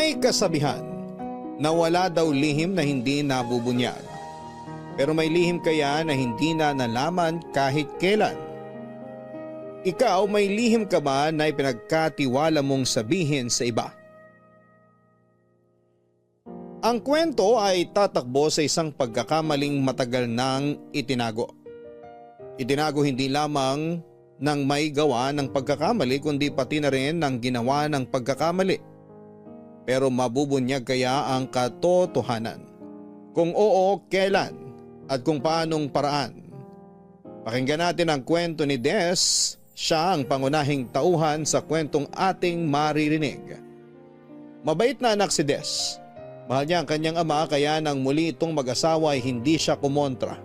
May kasabihan na wala daw lihim na hindi nabubunyag. Pero may lihim kaya na hindi na nalaman kahit kailan? Ikaw, may lihim ka ba na ipinagkatiwala mong sabihin sa iba? Ang kwento ay tatakbo sa isang pagkakamaling matagal nang itinago. Itinago hindi lamang ng may gawa ng pagkakamali kundi pati na rin ng ginawa ng pagkakamali. Pero mabubunyag kaya ang katotohanan? Kung oo, kailan at kung paanong paraan? Pakinggan natin ang kwento ni Des. Siya ang pangunahing tauhan sa kwentong ating maririnig. Mabait na anak si Des. Mahal niya ang kanyang ama kaya nang muli itong mag-asawa ay hindi siya kumontra.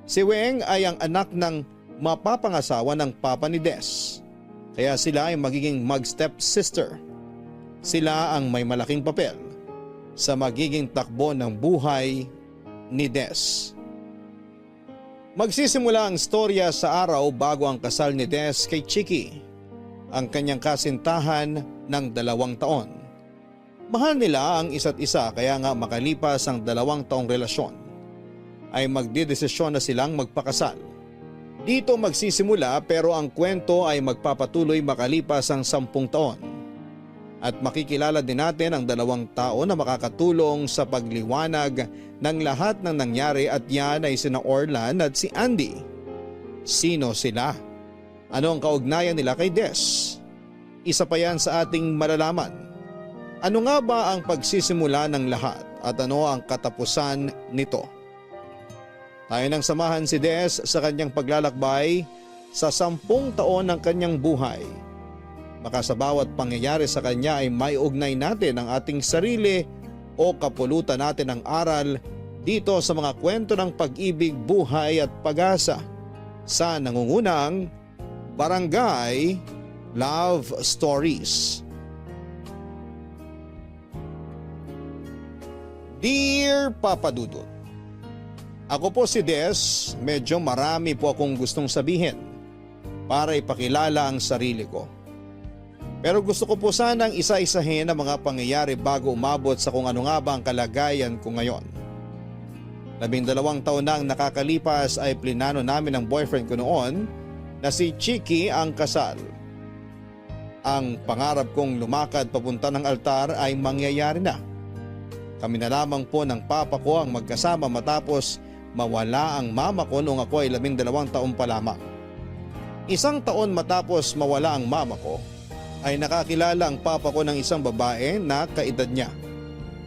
Si Weng ay ang anak ng mapapangasawa ng papa ni Des. Kaya sila ay magiging mag-step sister. Sila ang may malaking papel sa magiging takbo ng buhay ni Des. Magsisimula ang storya sa araw bago ang kasal ni Des kay Chiki, ang kanyang kasintahan ng 2 taon. Mahal nila ang isa't isa kaya nga makalipas ang 2 taong relasyon ay magdedesisyon na silang magpakasal. Dito magsisimula pero ang kwento ay magpapatuloy makalipas ang 10 taon. At makikilala din natin ang 2 tao na makakatulong sa pagliwanag ng lahat ng nangyari at yan ay sina Orlan at si Andy. Sino sila? Ano ang kaugnayan nila kay Des? Isa pa yan sa ating malalaman. Ano nga ba ang pagsisimula ng lahat at ano ang katapusan nito? Tayo nang samahan si Des sa kanyang paglalakbay sa 10 taon ng kanyang buhay. Baka sa bawat pangyayari sa kanya ay may ugnay natin ang ating sarili o kapulutan natin ang aral dito sa mga kwento ng pag-ibig, buhay at pag-asa sa nangungunang Barangay Love Stories. Dear Papa Dudut, ako po si Des, medyo marami po akong gustong sabihin para ipakilala ang sarili ko. Pero gusto ko po sanang isa-isahin ang mga pangyayari bago umabot sa kung ano nga ba ang kalagayan ko ngayon. 12 taon na ang nakakalipas ay plinano namin ng boyfriend ko noon na si Chiki ang kasal. Ang pangarap kong lumakad papunta ng altar ay mangyayari na. Kami na lamang po ng papa ko ang magkasama matapos mawala ang mama ko noong ako ay 12 taon pa lamang. 1 taon matapos mawala ang mama ko, ay nakakilala ang papa ko ng isang babae na kaedad niya.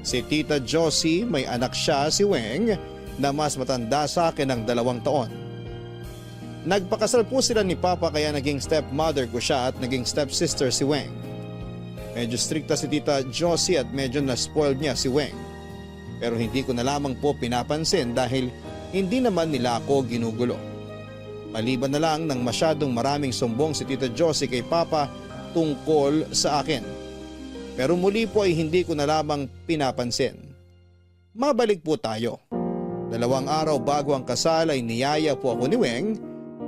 Si Tita Josie, may anak siya si Weng na mas matanda sa akin ng 2 taon. Nagpakasal po sila ni Papa kaya naging stepmother ko siya at naging stepsister si Weng. Medyo strikta si Tita Josie at medyo na-spoiled niya si Weng. Pero hindi ko na lamang po pinapansin dahil hindi naman nila ako ginugulo. Maliban na lang nang masyadong maraming sumbong si Tita Josie kay Papa tungkol sa akin. Pero muli po ay hindi ko na lamang pinapansin. Mabalik po tayo. 2 araw bago ang kasal ay niyaya po ako ni Weng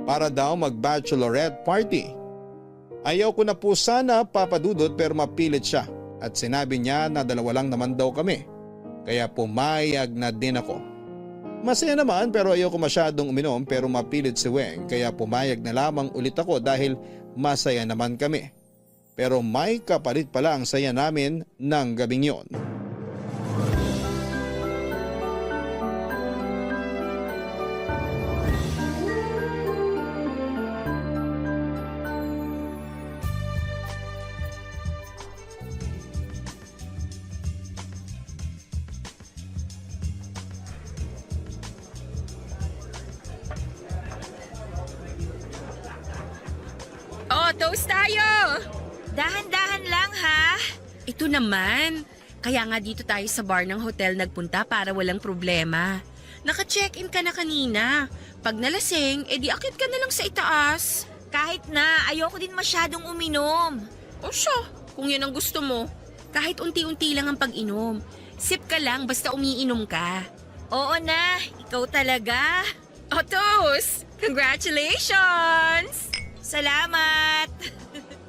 para daw mag-bachelorette party. Ayaw ko na po sana, Papa Dudut, pero mapilit siya at sinabi niya na 2 lang naman daw kami. Kaya pumayag na din ako. Masaya naman pero ayaw ko masyadong uminom pero mapilit si Weng kaya pumayag na lamang ulit ako dahil masaya naman kami. Pero may kapalit pala ang saya namin ng gabing yon. Oh, toast tayo! Dahan-dahan lang ha. Ito naman. Kaya nga dito tayo sa bar ng hotel nagpunta para walang problema. Naka-check-in ka na kanina. Pag nalasing, edi akit ka na lang sa itaas. Kahit na, ayoko din masyadong uminom. O siya, kung yan ang gusto mo. Kahit unti-unti lang ang pag-inom. Sip ka lang basta umiinom ka. Oo na, ikaw talaga. Oh, toast! Congratulations! Salamat.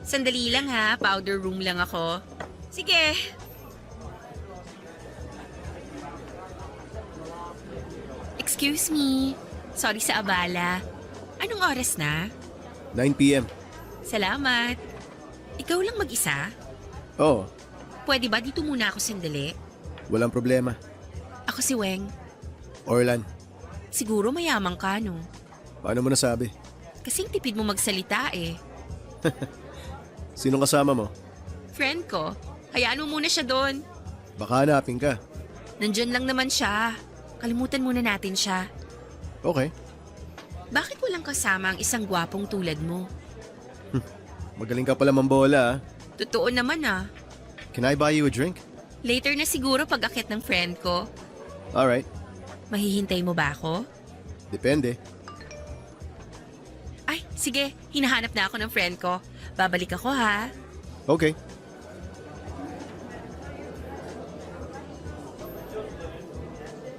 Sandali lang ha, powder room lang ako. Sige. Excuse me. Sorry sa abala. Anong oras na? 9 p.m. Salamat. Ikaw lang mag-isa? Oo, Pwede ba dito muna ako sandali? walang problema. Ako si Weng. Orlan, Siguro mayaman ka, no? paano mo nasabi? Kasing tipid mo magsalita eh. Sino kasama mo? Friend ko, hayaan mo muna siya doon. Baka hanapin ka. Nandyan lang naman siya. Kalimutan muna natin siya. Okay, Bakit walang kasama ang isang gwapong tulad mo? magaling ka pala mambola ah. Totoo naman ah. Can I buy you a drink? Later na siguro pag akit ng friend ko. Alright, Mahihintay mo ba ako? depende. Ay, sige. Hinahanap na ako ng friend ko. Babalik ako ha. Okay.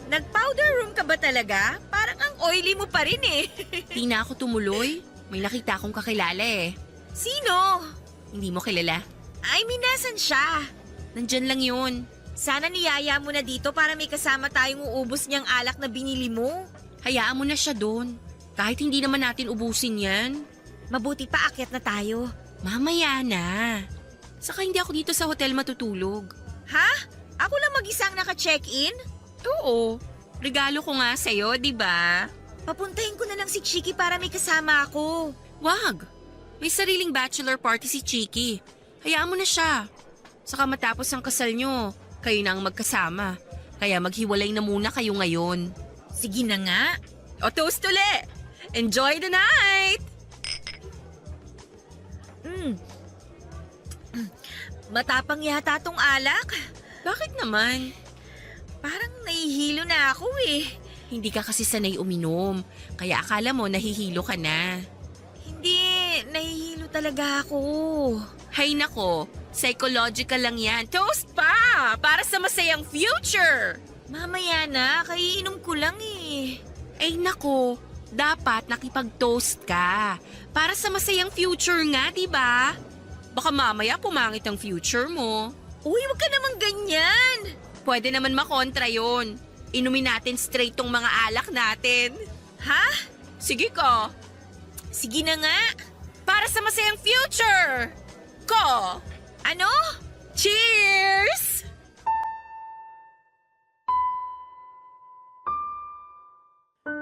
Nag-powder room ka ba talaga? Parang ang oily mo pa rin eh. Di na ako tumuloy. May nakita akong kakilala eh. Sino? Hindi mo kilala. I mean, nasan siya? Nandyan lang yun. Sana niyaya mo na dito para may kasama tayong uubos niyang alak na binili mo. Hayaan mo na siya doon. Kahit hindi naman natin ubusin yan. Mabuti pa akyat na tayo. Mamaya na. Saka hindi ako dito sa hotel matutulog. Ha? Ako lang mag-isang naka-check-in? Oo. Regalo ko nga sa'yo, di ba? Papuntahin ko na lang si Chiki para may kasama ako. Wag. May sariling bachelor party si Chiki. Hayaan mo na siya. Saka matapos ang kasal nyo, kayo na ang magkasama. Kaya maghiwalay na muna kayo ngayon. Sige na nga. O toast uli! Enjoy the night! Matapang yata tong alak. Bakit naman? Parang nahihilo na ako eh. Hindi ka kasi sanay uminom. Kaya akala mo nahihilo ka na. Hindi, nahihilo talaga ako. Hay nako, psychological lang yan. Toast pa! Para sa masayang future! Mamaya na, kaiinom ko lang eh. Ay nako, dapat nakipag-toast ka. Para sa masayang future nga, di ba? Baka mamaya pumangit ang future mo. Uy, wag ka namang ganyan. Pwede naman makontra yon. Inumin natin straight tong mga alak natin. Ha? Sige ko. Sige na nga. Para sa masayang future! Ko! Ano? Cheers!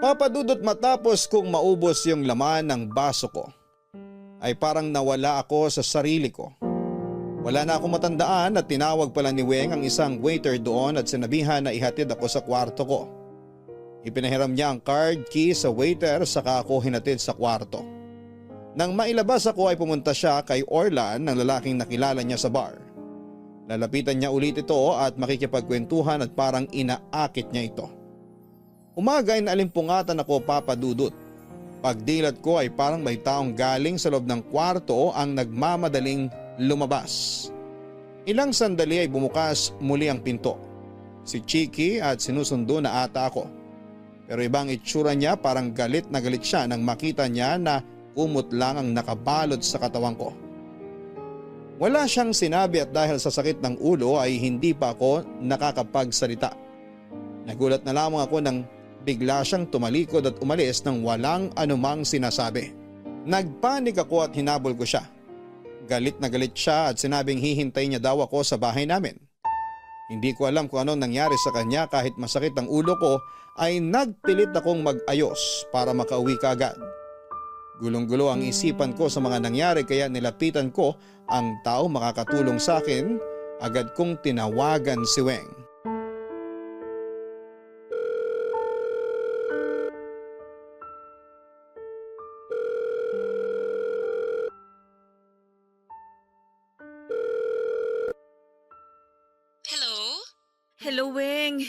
Papadudot matapos kong maubos yung laman ng baso ko, ay parang nawala ako sa sarili ko. Wala na akong matandaan at tinawag pala ni Weng ang isang waiter doon at sinabihan na ihatid ako sa kwarto ko. Ipinahiram niya ang card key sa waiter saka ako hinatid sa kwarto. Nang mailabas ako ay pumunta siya kay Orlan ng lalaking nakilala niya sa bar. Lalapitan niya ulit ito at makikipagkwentuhan at parang inaakit niya ito. Umaga ay naalimpungatan ako, Papa Dudut. Pagdilat ko ay parang may taong galing sa loob ng kwarto ang nagmamadaling lumabas. Ilang sandali ay bumukas muli ang pinto. Si Chiki at sinusundo na ata ako. Pero ibang itsura niya, parang galit na galit siya nang makita niya na kumot lang ang nakabalot sa katawan ko. Wala siyang sinabi at dahil sa sakit ng ulo ay hindi pa ako nakakapagsalita. Nagulat na lamang ako nang bigla siyang tumalikod at umalis nang walang anumang sinasabi. Nagpanik ako at hinabol ko siya. Galit na galit siya at sinabing hihintay niya daw ako sa bahay namin. Hindi ko alam kung anong nangyari sa kanya, kahit masakit ang ulo ko ay nagpilit akong mag-ayos para makauwi kaagad. Gulong-gulo ang isipan ko sa mga nangyari kaya nilapitan ko ang tao makakatulong sa akin. Agad kong tinawagan si Weng. Hello? Hello, Weng.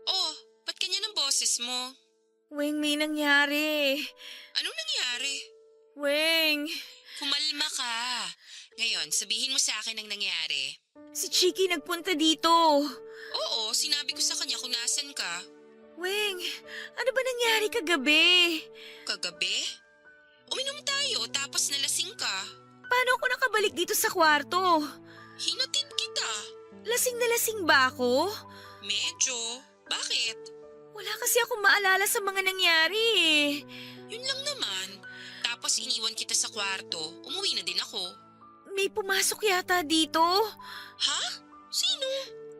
Oh, ba't ganyan ang boses mo? Weng, may nangyari. Anong nangyari? Weng, Kumalma ka. Ngayon, sabihin mo sa akin ang nangyari. si Chiki nagpunta dito. Oo, sinabi ko sa kanya kung nasan ka. Weng, ano ba nangyari kagabi? Kagabi? Uminom tayo tapos nalasing ka. Paano ako nakabalik dito sa kwarto? Hinatid kita. Lasing na lasing ba ako? Medyo. Bakit? Wala kasi akong maalala sa mga nangyari eh. Yun lang naman. Tapos iniwan kita sa kwarto. Umuwi na din ako. May pumasok yata dito. Ha? Sino?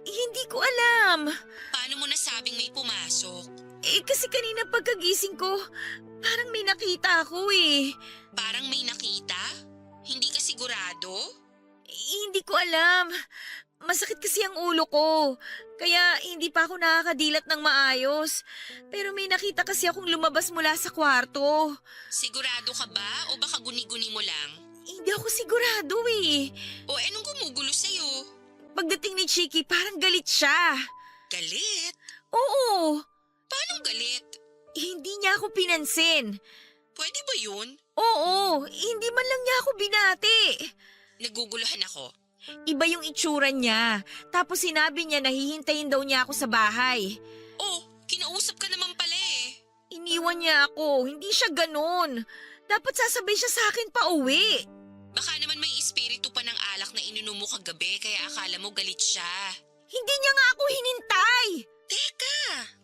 Hindi ko alam. Paano mo nasabing may pumasok? Kasi kanina pagkagising ko, parang may nakita ako eh. Parang may nakita? Hindi ka sigurado? Hindi ko alam. Masakit kasi ang ulo ko. Kaya hindi pa ako nakakadilat ng maayos. Pero may nakita kasi akong lumabas mula sa kwarto. Sigurado ka ba o baka guni-guni mo lang? Hindi ako sigurado eh. O anong gumugulo sa'yo? Pagdating ni Chiki, parang galit siya. Galit? Oo, Paanong galit? hindi niya ako pinansin. Pwede ba yun? Oo, hindi man lang niya ako binati. Naguguluhan ako. Iba yung itsura niya. Tapos sinabi niya na hihintayin daw niya ako sa bahay. Oh, kinausap ka naman pala eh. Iniwan niya ako, hindi siya ganun. Dapat sasabay siya sa akin pa uwi. Baka naman may espiritu pa ng alak na ininom mo kagabi kaya akala mo galit siya. Hindi niya nga ako hinintay. Teka,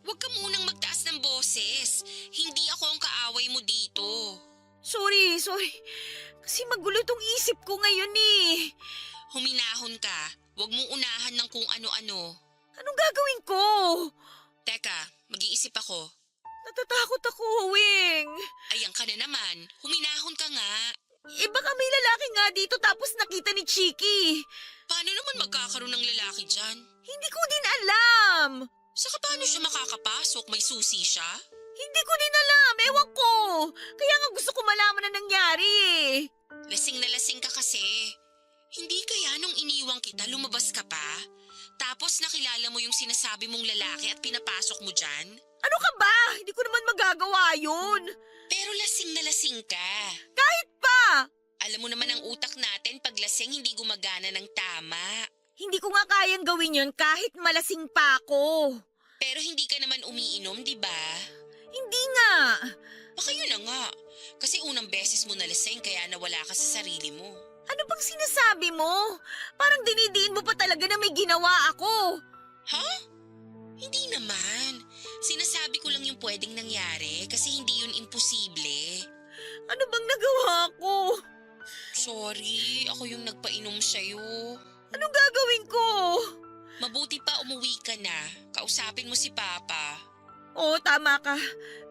huwag ka munang magtaas ng boses. Hindi ako ang kaaway mo dito. Sorry. Kasi magulo tong isip ko ngayon eh. Huminahon ka. Huwag mong unahan ng kung ano-ano. Anong gagawin ko? Teka, mag-iisip ako. Natatakot ako, Wing. Ayan ka na naman. Huminahon ka nga. Baka may lalaki nga dito tapos nakita ni Chiki. Paano naman magkakaroon ng lalaki dyan? Hindi ko din alam. Saka paano siya makakapasok? May susi siya? Hindi ko din alam. Ewan ko. Kaya nga gusto ko malaman na nangyari eh. Lasing na lasing ka kasi. Hindi kaya nung iniwang kita, lumabas ka pa? Tapos nakilala mo yung sinasabi mong lalaki at pinapasok mo dyan? Ano ka ba? Hindi ko naman magagawa yun. Pero lasing na lasing ka. Kahit pa. Alam mo naman ang utak natin pag lasing hindi gumagana ng tama. Hindi ko nga kayang gawin yun kahit malasing pa ako. Pero hindi ka naman umiinom, di ba? Hindi nga. Baka yun na nga. Kasi unang beses mo nalasing kaya nawala ka sa sarili mo. Ano bang sinasabi mo? Parang dinidiin mo pa talaga na may ginawa ako. Ha? Hindi naman. Sinasabi ko lang yung pwedeng nangyari kasi hindi yun imposible. Ano bang nagawa ko? Sorry, ako yung nagpainom sa'yo. Anong gagawin ko? Mabuti pa umuwi ka na. Kausapin mo si Papa. Oo, tama ka.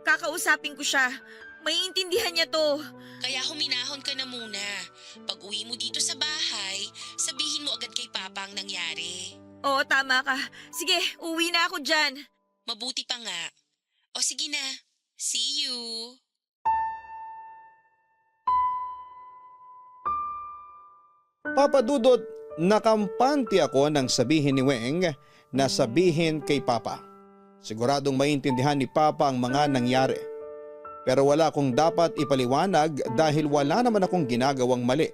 Kakausapin ko siya. Maiintindihan niya to. Kaya huminahon ka na muna. Pag uwi mo dito sa bahay, sabihin mo agad kay Papa ang nangyari. Oo, tama ka. Sige, uwi na ako dyan. Mabuti pa nga. O sige na. See you. Papa Dudut, nakampante ako nang sabihin ni Weng na sabihin kay Papa. Siguradong maintindihan ni Papa ang mga nangyari. Pero wala akong dapat ipaliwanag dahil wala naman akong ginagawang mali.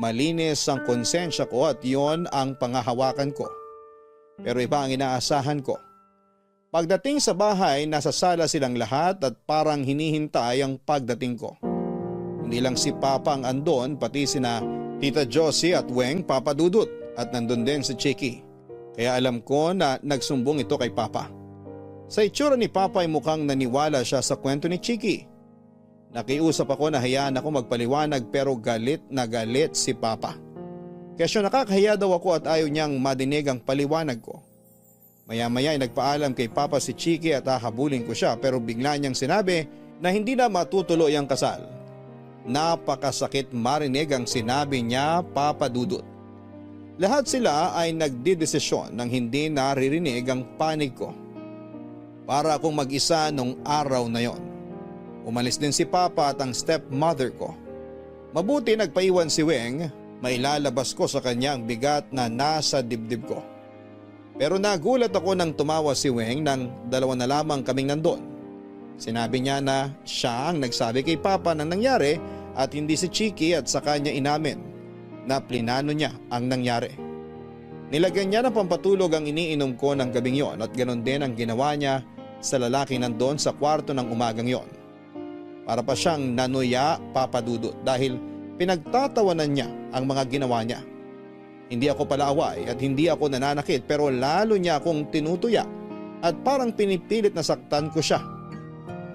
Malinis ang konsensya ko at yon ang pangahawakan ko. Pero iba ang inaasahan ko. Pagdating sa bahay, nasa sala silang lahat at parang hinihintay ang pagdating ko. Hindi lang si Papa ang andon, pati sina Tita Josie at Weng, Papa Dudut, at nandun din si Chiki. Kaya alam ko na nagsumbong ito kay Papa. Sa itsura ni Papa ay mukhang naniwala siya sa kwento ni Chiki. Nakiusap ako na hayaan ako magpaliwanag pero galit na galit si Papa. Kaya siya nakakahiya daw ako at ayaw niyang madinig ang paliwanag ko. Maya-maya ay nagpaalam kay Papa si Chiki at hahabulin ko siya pero bigla niyang sinabi na hindi na matutuloy ang kasal. Napakasakit marinig ang sinabi niya, Papa Dudut. Lahat sila ay nagdidesisyon nang hindi naririnig ang panig ko. Para akong mag-isa nung araw na yon. Umalis din si Papa at ang stepmother ko. Mabuti nagpaiwan si Weng, mailalabas ko sa kanya ang bigat na nasa dibdib ko. Pero nagulat ako nang tumawa si Weng nang dalawa na lamang kaming nandun. Sinabi niya na siya ang nagsabi kay Papa ng nangyari at hindi si Chiki at sa kanya inamin na plinano niya ang nangyari. Nilagyan niya ng pampatulog ang iniinom ko ng gabing yon at ganon din ang ginawa niya sa lalaki nandun sa kwarto ng umagang yon. Para pa siyang nanuya, Papa Dudut, dahil pinagtatawanan niya ang mga ginawa niya. Hindi ako palaaway at hindi ako nananakit pero lalo niya akong tinutuya at parang pinipilit na saktan ko siya.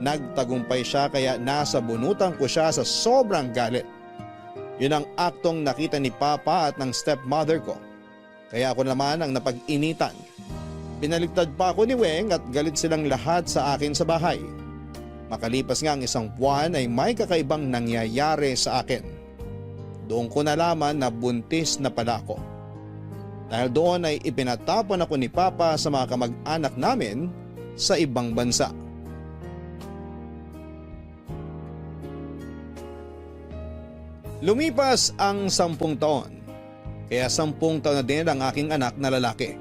Nagtagumpay siya kaya nasa bunutan ko siya sa sobrang galit. Yun ang aktong nakita ni Papa at ng stepmother ko. Kaya ako naman ang napag-initan. Binaligtad pa ako ni Weng at galit silang lahat sa akin sa bahay. Makalipas nga ang isang buwan ay may kakaibang nangyayari sa akin. Doon ko nalaman na buntis na pala ako. Dahil doon ay ipinatapon ako ni Papa sa mga kamag-anak namin sa ibang bansa. Lumipas ang 10 taon, kaya 10 taon na din ang aking anak na lalaki.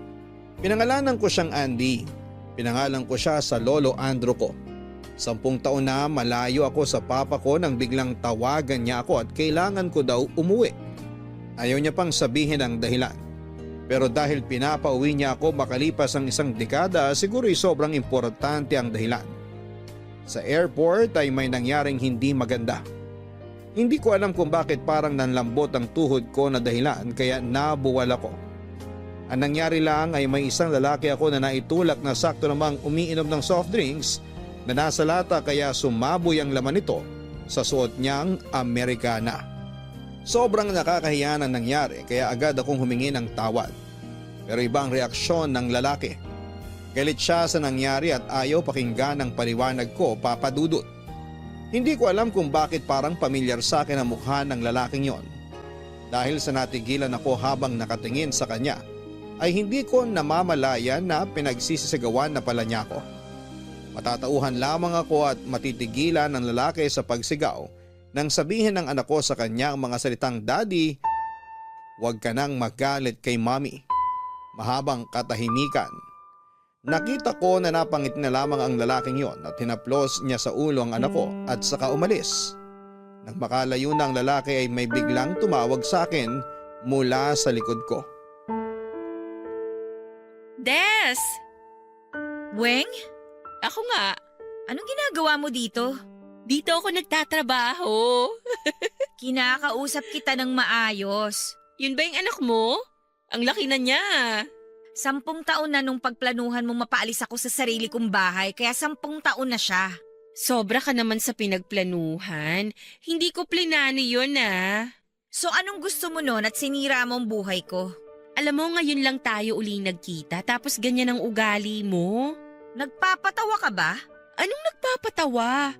Pinangalanan ko siyang Andy. Pinangalan ko siya sa lolo Andrew ko. 10 taon na malayo ako sa papa ko nang biglang tawagan niya ako at kailangan ko daw umuwi. Ayaw niya pang sabihin ang dahilan. Pero dahil pinapauwi niya ako makalipas ang isang dekada, siguro'y sobrang importante ang dahilan. Sa airport ay may nangyaring hindi maganda. Hindi ko alam kung bakit parang nanlambot ang tuhod ko na dahilan kaya nabuwal ako. Ang nangyari lang ay may isang lalaki ako na naitulak na sakto namang umiinom ng soft drinks na nasa lata kaya sumaboy ang laman nito sa suot niyang Americana. Sobrang nakakahiya ang nangyari kaya agad akong humingi ng tawad. Pero iba ang reaksyon ng lalaki. Galit siya sa nangyari at ayaw pakinggan ang paliwanag ko, Papa Dudut. Hindi ko alam kung bakit parang pamilyar sa akin ang mukha ng lalaking yon. Dahil sa natigilan ako habang nakatingin sa kanya, ay hindi ko namamalayan na pinagsisisigawan na pala niya ako. Matatauhan lamang ako at matitigilan ng lalaki sa pagsigaw nang sabihin ng anak ko sa kanya ang mga salitang, "Daddy, huwag ka nang magalit kay Mommy." Mahabang katahimikan. Nakita ko na napangiti na lamang ang lalaking yon at hinaplos niya sa ulo ang anak ko at saka umalis. Nang makalayo na ang lalaki ay may biglang tumawag sa akin mula sa likod ko. Des! Weng, Ako nga. anong ginagawa mo dito? Dito ako nagtatrabaho. Kinakausap kita ng maayos. Yun ba yung anak mo? Ang laki na niya. 10 taon na nung pagplanuhan mong mapaalis ako sa sarili kong bahay, kaya 10 taon na siya. Sobra ka naman sa pinagplanuhan. Hindi ko plinano yun So anong gusto mo nun at sinira mo ang buhay ko? Alam mo ngayon lang tayo uli nagkita tapos ganyan ang ugali mo. Nagpapatawa ka ba? Anong nagpapatawa?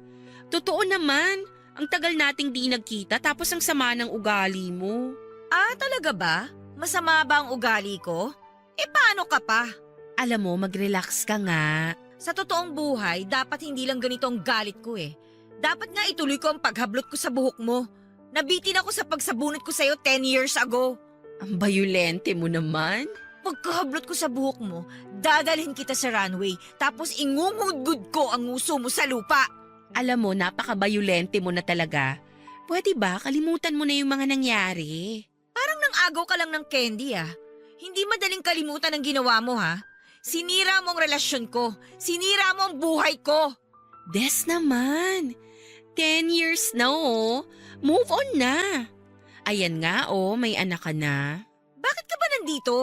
Totoo naman. Ang tagal nating di nagkita tapos ang sama ng ugali mo. Ah, talaga ba? Masama ba ang ugali ko? Paano ka pa? Alam mo, mag-relax ka nga. Sa totoong buhay, dapat hindi lang ganito ang galit ko eh. Dapat nga ituloy ko ang paghablot ko sa buhok mo. Nabitin ako sa pagsabunot ko sa'yo 10 years ago. Ang bayulente mo naman. Pagkahablot ko sa buhok mo, dadalhin kita sa runway, tapos ingungudgud ko ang nguso mo sa lupa. Alam mo, napaka-bayulente mo na talaga. Pwede ba kalimutan mo na yung mga nangyari? Parang nang-agaw ka lang ng candy ah. Hindi madaling kalimutan ang ginawa mo ha. Sinira mo ang relasyon ko. Sinira mo ang buhay ko. Des naman. 10 years na oh. Move on na. Ayan nga oh, may anak ka na. Bakit ka ba nandito?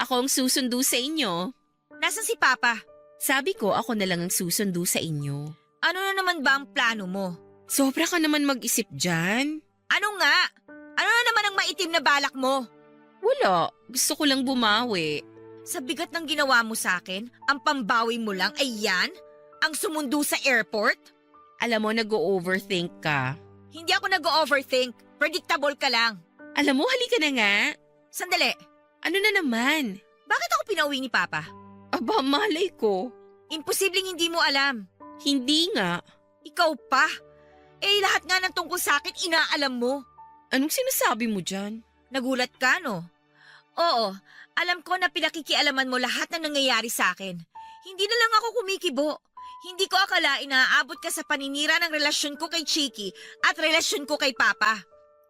Ako ang susundo sa inyo. Nasaan si Papa? Sabi ko ako na lang ang susundo sa inyo. Ano na naman ba ang plano mo? Sobra ka naman mag-isip dyan. Ano nga? Ano na naman ang maitim na balak mo? Wala, gusto ko lang bumawi. Sa bigat ng ginawa mo sa akin, ang pambawi mo lang ay yan? Ang sumundo sa airport? Alam mo, nag-overthink ka. Hindi ako nag-overthink. Predictable ka lang. Alam mo, halika na nga. Sandali, Ano na naman? bakit ako pinauwi ni Papa? Aba, malay ko. Imposibleng hindi mo alam. Hindi nga. Ikaw pa. Lahat nga ng tungkol sa akin inaalam mo. Anong sinasabi mo dyan? Nagulat ka, no? Oo, alam ko na pinakikialaman mo lahat ng nangyayari sa akin. Hindi na lang ako kumikibo. Hindi ko akalain na aabot ka sa paninira ng relasyon ko kay Chiki at relasyon ko kay Papa.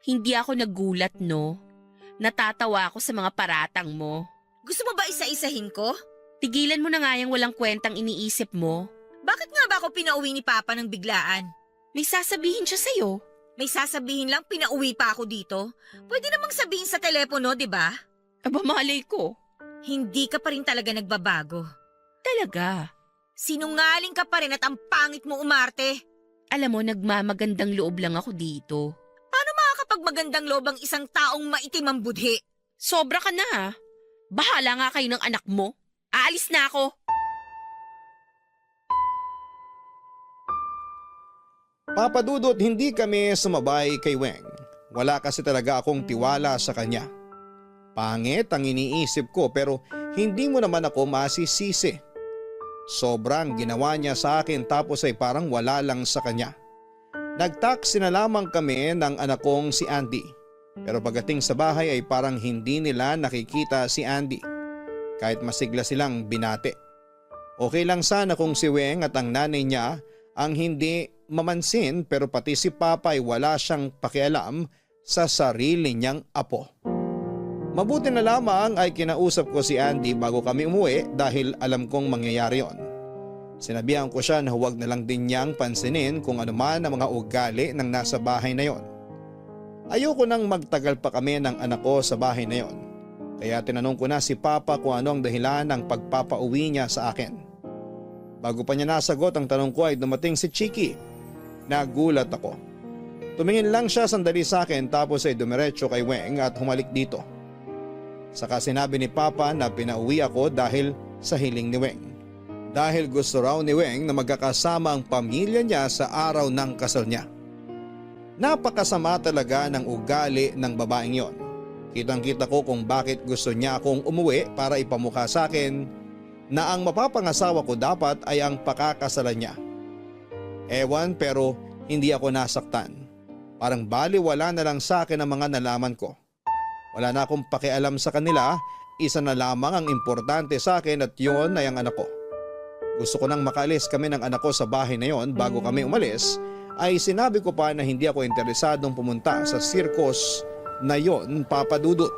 Hindi ako nagulat, no? Natatawa ako sa mga paratang mo. Gusto mo ba isa-isahin ko? Tigilan mo na nga yung walang kwentang iniisip mo. Bakit nga ba ako pinauwi ni Papa ng biglaan? May sasabihin siya sa'yo. May sasabihin lang pinauwi pa ako dito? Pwede namang sabihin sa telepono, di ba? Aba, malay ko. Hindi ka pa rin talaga nagbabago. Talaga. Sinungaling ka pa rin at ang pangit mo umarte. Alam mo, nagmamagandang loob lang ako dito. Paano makakapagmagandang loob ang isang taong maitim ang budhi? Sobra ka na ha. Bahala nga kayo ng anak mo. Aalis na ako. Papa Dudut, hindi kami sumabay kay Weng. Wala kasi talaga akong tiwala sa kanya. Pangit ang iniisip ko pero hindi mo naman ako masisisi. Sobrang ginawa niya sa akin tapos ay parang wala lang sa kanya. Nag-taxi na lamang kami ng anak kong si Andy. Pero pagdating sa bahay ay parang hindi nila nakikita si Andy. Kahit masigla silang binate. Okay lang sana kung si Weng at ang nanay niya ang hindi mamansin pero pati si Papa ay wala siyang pakialam sa sarili niyang apo. Mabuti na lamang ay kinausap ko si Andy bago kami umuwi dahil alam kong mangyayari yon. Sinabihan ko siya na huwag na lang din niyang pansinin kung ano man ang mga ugali ng nasa bahay na yon. Ayoko nang magtagal pa kami ng anak ko sa bahay na yon. Kaya tinanong ko na si Papa kung ano ang dahilan ng pagpapauwi niya sa akin. Bago pa niya nasagot ang tanong ko ay dumating si Chiki. Nagulat ako. Tumingin lang siya sandali sa akin tapos ay dumiretso kay Weng at humalik dito. Saka sinabi ni Papa na pinauwi ako dahil sa hiling ni Weng. Dahil gusto raw ni Weng na magkakasama ang pamilya niya sa araw ng kasal niya. Napakasama talaga ng ugali ng babaeng yon. Kitang-kita ko kung bakit gusto niya akong umuwi para ipamukha sa akin na ang mapapangasawa ko dapat ay ang pakakasalan niya. Ewan pero hindi ako nasaktan. Parang baliwala na lang sa akin ang mga nalaman ko. Wala na akong pakialam sa kanila, isa na lamang ang importante sa akin at yun ay ang anak ko. Gusto ko nang makaalis kami ng anak ko sa bahay na yon bago kami umalis ay sinabi ko pa na hindi ako interesadong pumunta sa circus na yon, Papa Dudut.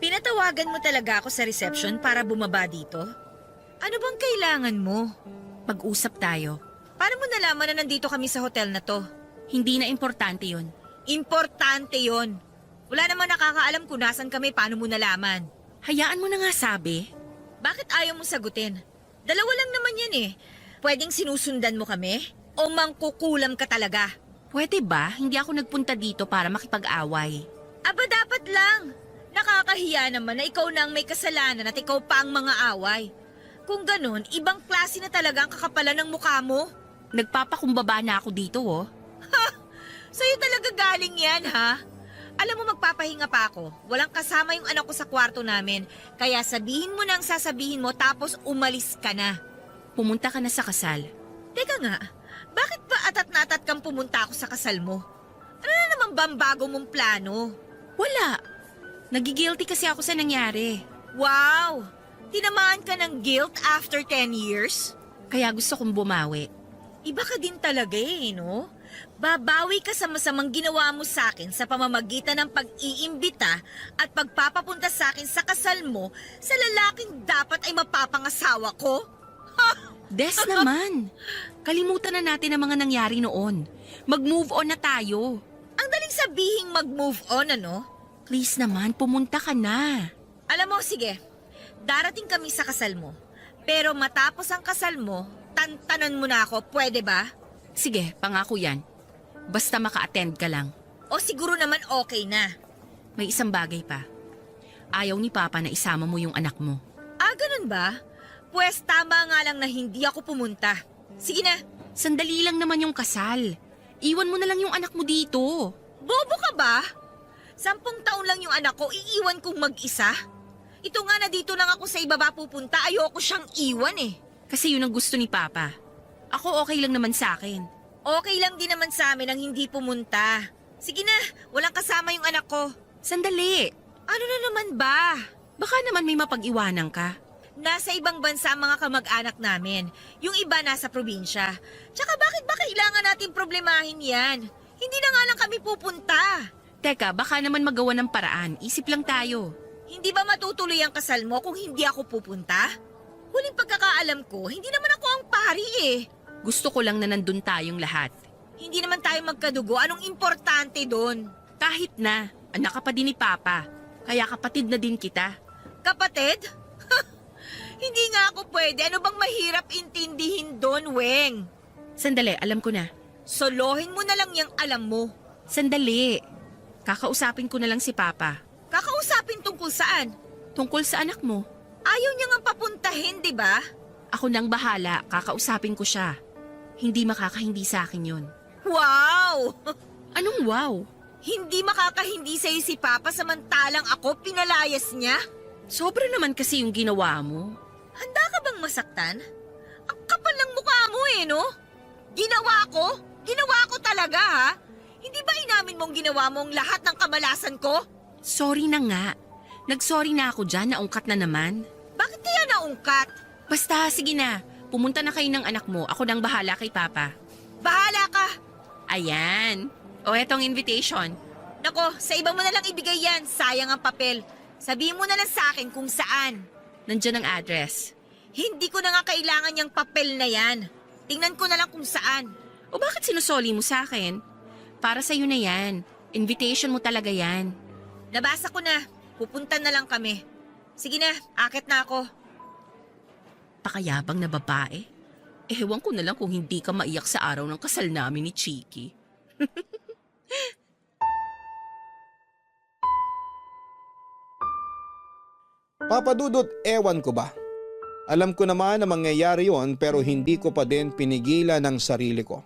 Pinatawagan mo talaga ako sa reception para bumaba dito? Ano bang kailangan mo? Mag-usap tayo. Paano mo nalaman na nandito kami sa hotel na to? Hindi na importante yon. Importante yon. Wala naman nakakaalam kung nasan kami, paano mo nalaman? Hayaan mo na nga sabi. Bakit ayaw mo sagutin? Dalawa lang naman yan eh. Pwedeng sinusundan mo kami? O mangkukulam ka talaga? Pwede ba? Hindi ako nagpunta dito para makipag-away. Aba dapat lang. Nakakahiya naman na ikaw na ang may kasalanan at ikaw pa ang mga away. Kung ganun, ibang klase na talaga ang kakapalan ng mukha mo. Nagpapakumbaba na ako dito oh. Sa'yo talaga galing yan, ha? Alam mo, magpapahinga pa ako. Walang kasama yung anak ko sa kwarto namin. Kaya sabihin mo na ang sasabihin mo tapos umalis ka na. Pumunta ka na sa kasal. Teka nga, bakit ba atat na atat kang pumunta ako sa kasal mo? Ano na naman ba ang bago mong plano? Wala. Nagigilty kasi ako sa nangyari. Wow! Tinamaan ka ng guilt after 10 years? Kaya gusto kong bumawi. Iba ka din talaga eh, no? Babawi ka sa masamang ginawa mo sa akin sa pamamagitan ng pag-iimbita at pagpapapunta sa akin sa kasal mo sa lalaking dapat ay mapapangasawa ko? Des naman. Kalimutan na natin ang mga nangyari noon. Mag-move on na tayo. Ang daling sabihing mag-move on, ano? Please naman, pumunta ka na. Alam mo, sige. Darating kami sa kasal mo. Pero matapos ang kasal mo, tantanan mo na ako, pwede ba? Sige, pangako yan. Basta maka-attend ka lang. O siguro naman okay na. May isang bagay pa. Ayaw ni Papa na isama mo yung anak mo. Ah, ganun ba? Pwes tama nga lang na hindi ako pumunta. Sige na. Sandali lang naman yung kasal. Iwan mo na lang yung anak mo dito. Bobo ka ba? 10 taon lang yung anak ko, iiwan kong mag-isa? Ito nga na dito lang ako sa ibaba pupunta, ayoko siyang iwan eh. Kasi yun ang gusto ni Papa. Ako okay lang naman sa akin. Okay lang din naman sa amin ang hindi pumunta. Sige na, walang kasama yung anak ko. Sandali. Ano na naman ba? Baka naman may mapag-iwanan ka. Nasa ibang bansa ang mga kamag-anak namin. Yung iba nasa probinsya. Tsaka bakit ba kailangan natin problemahin yan? Hindi na nga lang kami pupunta. Teka, baka naman magawa ng paraan. Isip lang tayo. Hindi ba matutuloy ang kasal mo kung hindi ako pupunta? Huling pagkakaalam ko, hindi naman ako ang pari eh. Gusto ko lang na nandun tayong lahat. Hindi naman tayo magkadugo. Anong importante doon? Kahit na, anak ka pa din ni Papa. Kaya kapatid na din kita. Kapatid? Hindi nga ako pwede. Ano bang mahirap intindihin doon, Weng? Sandali, alam ko na. Solohin mo na lang yung alam mo. Sandali. Kakausapin ko na lang si Papa. Kakausapin tungkol saan? Tungkol sa anak mo. Ayaw niya nga papuntahin, di ba? Ako nang bahala, kakausapin ko siya. Hindi makakahindi sa akin yun. Wow! Anong wow? Hindi makakahindi sa'yo si Papa samantalang ako pinalayas niya? Sobra naman kasi yung ginawa mo. Handa ka bang masaktan? Ang kapal ng mukha mo no? Ginawa ko? Ginawa ko talaga ha? Hindi ba inamin mong ginawa mo ang lahat ng kamalasan ko? Sorry na nga. Nagsorry na ako dyan, naungkat na naman. Bakit kaya naungkat? Basta, sige na. Pumunta na kayo ng anak mo. Ako nang bahala kay Papa. Bahala ka! Ayan. O etong invitation. Nako, sa iba mo na lang ibigay yan. Sayang ang papel. Sabihin mo na lang sa akin kung saan. Nandyan ang address. Hindi ko na nga kailangan yung papel na yan. Tingnan ko na lang kung saan. O bakit sinusoli mo sa akin? Para sa'yo na yan. Invitation mo talaga yan. Nabasa ko na. Pupunta na lang kami. Sige na, akit na ako. Pakayabang na babae. Ewan ko na lang kung hindi ka maiyak sa araw ng kasal namin ni Chiki. Papa Dudut, ewan ko ba? Alam ko naman na mangyayari yon pero hindi ko pa din pinigilan ng sarili ko.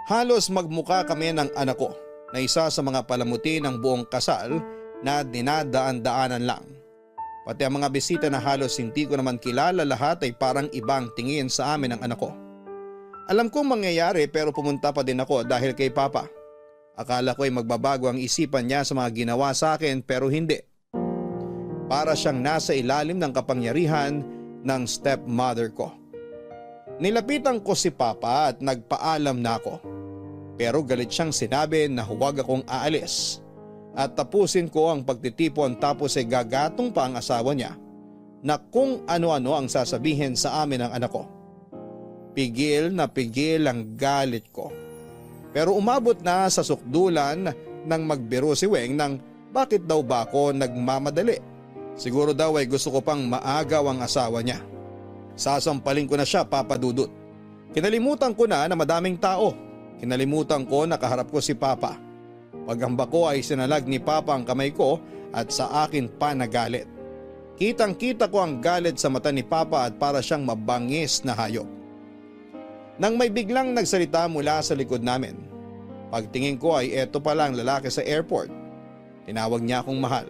Halos magmukha kami ng anak ko na isa sa mga palamuti ng buong kasal na dinadaan-daanan lang. Pati ang mga bisita na halos hindi ko naman kilala lahat ay parang ibang tingin sa amin ng anak ko. Alam kong mangyayari pero pumunta pa din ako dahil kay Papa. Akala ko ay magbabago ang isipan niya sa mga ginawa sa akin pero hindi. Para siyang nasa ilalim ng kapangyarihan ng stepmother ko. Nilapitan ko si Papa at nagpaalam na ako. Pero galit siyang sinabi na huwag akong aalis. At tapusin ko ang pagtitipon tapos ay gagatong pa ang asawa niya na kung ano-ano ang sasabihin sa amin ng anak ko. Pigil na pigil ang galit ko. Pero umabot na sa sukdulan nang magbiro si Weng ng bakit daw ba ako nagmamadali. Siguro daw ay gusto ko pang maagaw ang asawa niya. Sasampalin ko na siya, Papa Dudut. Kinalimutan ko na madaming tao. Kinalimutan ko na kaharap ko si Papa. Paghamba ko ay sinalag ni Papa ang kamay ko at sa akin pa nagalit. Kitang-kita ko ang galit sa mata ni Papa at para siyang mabangis na hayop. Nang may biglang nagsalita mula sa likod namin, pagtingin ko ay eto pala ang lalaki sa airport. Tinawag niya akong mahal.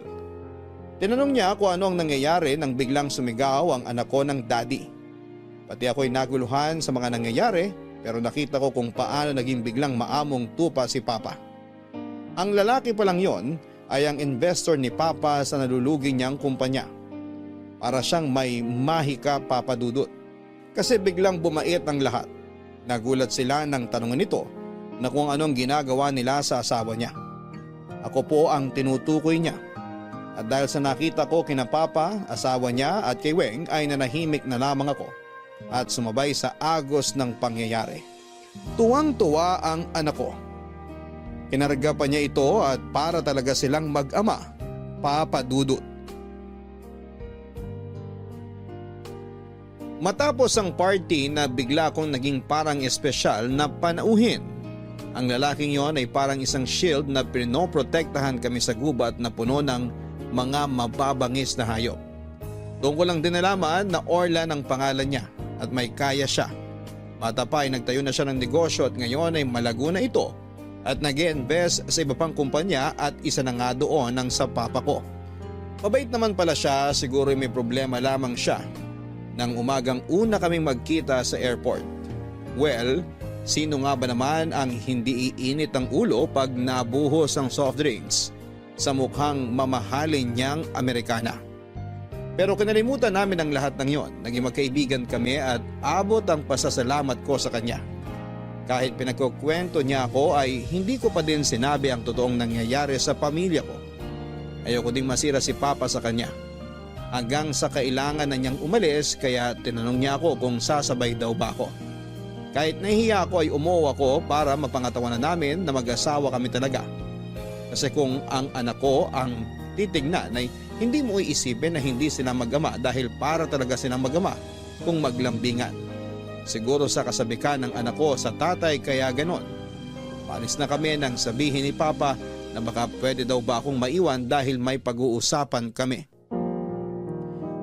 Tinanong niya kung ano ang nangyayari nang biglang sumigaw ang anak ko ng daddy. Pati ako'y naguluhan sa mga nangyayari pero nakita ko kung paano naging biglang maamong tupa si Papa. Ang lalaki pa lang yon ay ang investor ni Papa sa nalulugi niyang kumpanya. Para siyang may mahika, Papa Dudut. Kasi biglang bumait ang lahat. Nagulat sila nang tanungan nito na kung anong ginagawa nila sa asawa niya. Ako po ang tinutukoy niya. At dahil sa nakita ko kina Papa, asawa niya at kay Weng ay nanahimik na lamang ako at sumabay sa agos ng pangyayari. Tuwang-tuwa ang anak ko. Kinarga pa niya ito at para talaga silang mag-ama, Papa Dudut. Matapos ang party na bigla akong naging parang espesyal na panauhin. Ang lalaking yon ay parang isang shield na pinoprotektahan kami sa gubat na puno ng mga mababangis na hayop. Doon ko lang din nalaman na Orlan ang pangalan niya at may kaya siya. Bata pa ay nagtayo na siya ng negosyo at ngayon ay malago na ito at nag-invest sa iba pang kumpanya at isa na nga doon ang sa papa ko. Mabait naman pala siya, siguro may problema lamang siya. Nang umagang una kaming magkita sa airport. Well, sino nga ba naman ang hindi iinit ang ulo pag nabuhos ang soft drinks sa mukhang mamahalin niyang Amerikana? Pero kinalimutan namin ang lahat ng yon. Naging magkaibigan kami at abot ang pasasalamat ko sa kanya. Kahit pinagkukwento niya ako ay hindi ko pa din sinabi ang totoong nangyayari sa pamilya ko. Ayoko ding masira si Papa sa kanya. Hanggang sa kailangan na niyang umalis kaya tinanong niya ako kung sasabay daw ba ako. Kahit nahihiya ako ay umuwi ako para mapangatawanan namin na mag-asawa kami talaga. Kasi kung ang anak ko ang titignan ay Hindi mo iisipin na hindi sila mag-ama dahil para talaga silang mag-ama kung maglambingan. Siguro sa kasabikan ng anak ko sa tatay kaya ganon. Panis na kami nang sabihin ni Papa na baka pwede daw ba akong maiwan dahil may pag-uusapan kami.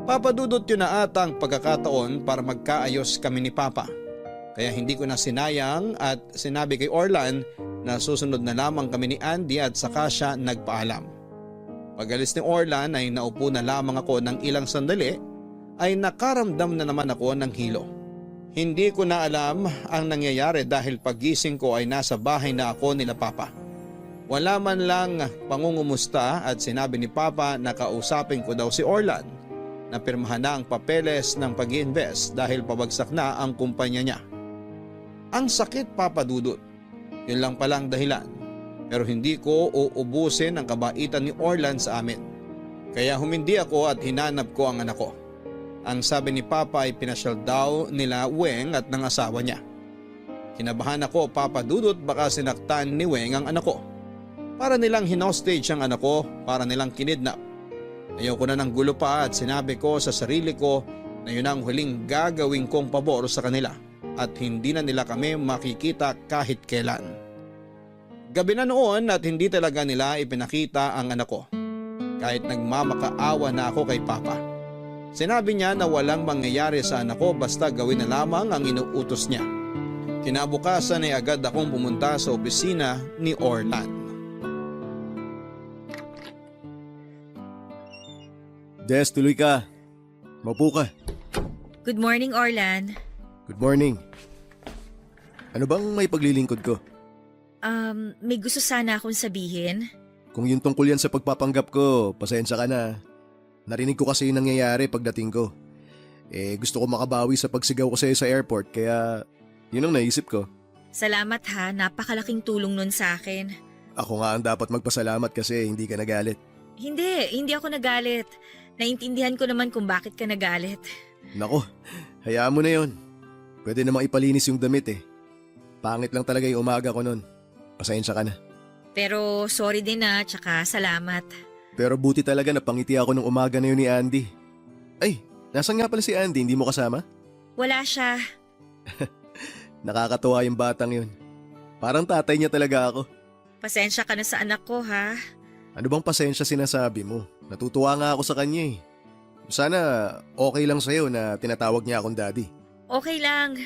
Papadudot yun na atang pagkakataon para magkaayos kami ni Papa. Kaya hindi ko na sinayang at sinabi kay Orlan na susunod na lamang kami ni Andy at saka siya nagpaalam. Pag-alis ni Orlan ay naupo na lamang ako ng ilang sandali ay nakaramdam na naman ako ng hilo. Hindi ko na alam ang nangyayari dahil pagising ko ay nasa bahay na ako nila Papa. Wala man lang pangungumusta at sinabi ni Papa na kausapin ko daw si Orlan na pirmahan na ang papeles ng pag-i-invest dahil pabagsak na ang kumpanya niya. Ang sakit, Papa Dudut. Yun lang palang dahilan. Pero hindi ko uubusin ang kabaitan ni Orlan sa amin. Kaya humindi ako at hinanap ko ang anak ko. Ang sabi ni Papa ay pinasyal daw nila Weng at ng asawa niya. Kinabahan ako, Papa Dudut, baka sinaktan ni Weng ang anak ko. Para nilang hinostage ang anak ko, para nilang kinidnap. Ayoko na ng gulo pa at sinabi ko sa sarili ko na yun ang huling gagawin kong pabor sa kanila at hindi na nila kami makikita kahit kailan. Gabi na noon at hindi talaga nila ipinakita ang anak ko. Kahit nagmamakaawa na ako kay Papa. Sinabi niya na walang mangyayari sa anak ko basta gawin na lamang ang inuutos niya. Kinabukasan ay agad akong pumunta sa opisina ni Orlan. Des, tuloy ka. Maupo ka. Good morning, Orlan. Good morning. Ano bang may paglilingkod ko? May gusto sana akong sabihin. Kung yung tungkol yan sa pagpapanggap ko, pasensya ka na. Narinig ko kasi yung nangyayari pagdating ko. Gusto ko makabawi sa pagsigaw ko sa'yo sa airport kaya yun ang naisip ko. Salamat ha, napakalaking tulong nun sa akin. Ako nga ang dapat magpasalamat kasi hindi ka nagalit. Hindi ako nagalit. Naintindihan ko naman kung bakit ka nagalit. Nako, hayaan mo na yun. Pwede namang ipalinis yung damit eh. Pangit lang talaga yung umaga ko nun. Pasensya ka na. Pero sorry din na, tsaka salamat. Pero buti talaga napangiti ako nung umaga na yun ni Andy. Ay, nasan nga pala si Andy? Hindi mo kasama? Wala siya. Nakakatuwa yung batang yun. Parang tatay niya talaga ako. Pasensya ka na sa anak ko ha. Ano bang pasensya sinasabi mo? Natutuwa nga ako sa kanya eh. Sana okay lang sa'yo na tinatawag niya akong daddy. Okay lang.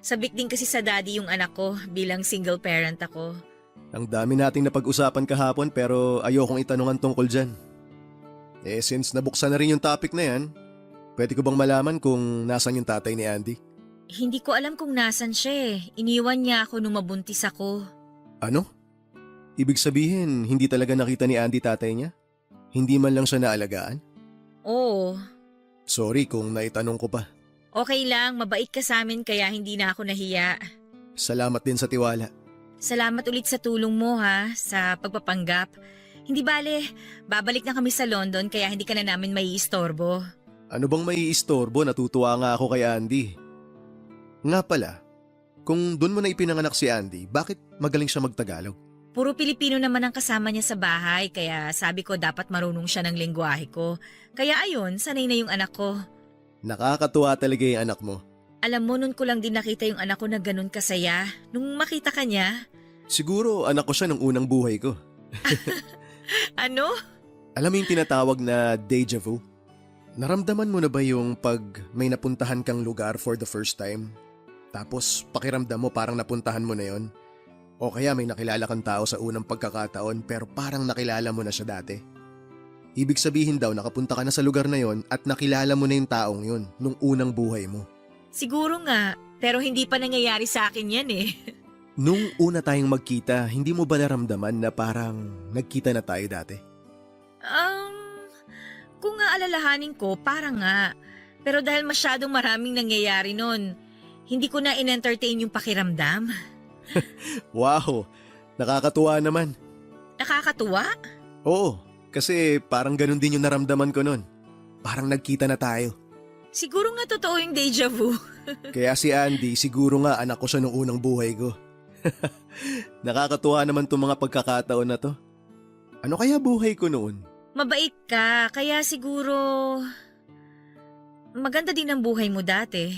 Sabik din kasi sa daddy yung anak ko bilang single parent ako. Ang dami nating napag-usapan kahapon pero ayokong itanungan tungkol dyan. Since nabuksan na rin yung topic na yan, pwede ko bang malaman kung nasan yung tatay ni Andy? Hindi ko alam kung nasan siya eh. Iniwan niya ako nung mabuntis ako. Ano? Ibig sabihin, hindi talaga nakita ni Andy tatay niya? Hindi man lang siya naalagaan? Oo. Sorry kung naitanong ko pa. Okay lang, mabait ka sa amin kaya hindi na ako nahiya. Salamat din sa tiwala. Salamat ulit sa tulong mo ha, sa pagpapanggap. Hindi bale, babalik na kami sa London kaya hindi ka na namin maiistorbo. Ano bang maiistorbo? Natutuwa nga ako kay Andy. Nga pala, kung doon mo na ipinanganak si Andy, bakit magaling siya magtagalog? Puro Pilipino naman ang kasama niya sa bahay kaya sabi ko dapat marunong siya ng lengguwahe ko. Kaya ayun, sanay na yung anak ko. Nakakatuwa talaga yung anak mo. Alam mo, nun ko lang din nakita yung anak ko na ganun kasaya. Nung makita ka niya. Siguro anak ko siya nung unang buhay ko. Ano? Alam mo yung tinatawag na deja vu? Naramdaman mo na ba yung pag may napuntahan kang lugar for the first time? Tapos pakiramdam mo parang napuntahan mo na yon? O kaya may nakilala kang tao sa unang pagkakataon pero parang nakilala mo na siya dati? Ibig sabihin daw nakapunta ka na sa lugar na yon at nakilala mo na yung taong yon nung unang buhay mo. Siguro nga, pero hindi pa nangyayari sa akin yan eh. Nung una tayong magkita, hindi mo ba naramdaman na parang nagkita na tayo dati? Kung nga alalahanin ko, parang nga. Pero dahil masyadong maraming nangyayari nun, hindi ko na in-entertain yung pakiramdam. Wow, nakakatuwa naman. Nakakatuwa? Oo, kasi parang ganun din yung naramdaman ko nun. Parang nagkita na tayo. Siguro nga totoo yung deja vu. Kaya si Andy, siguro nga anak ko siya nung unang buhay ko. Nakakatuwa naman itong mga pagkakataon na to. Ano kaya buhay ko noon? Mabait ka, kaya siguro maganda din ang buhay mo dati.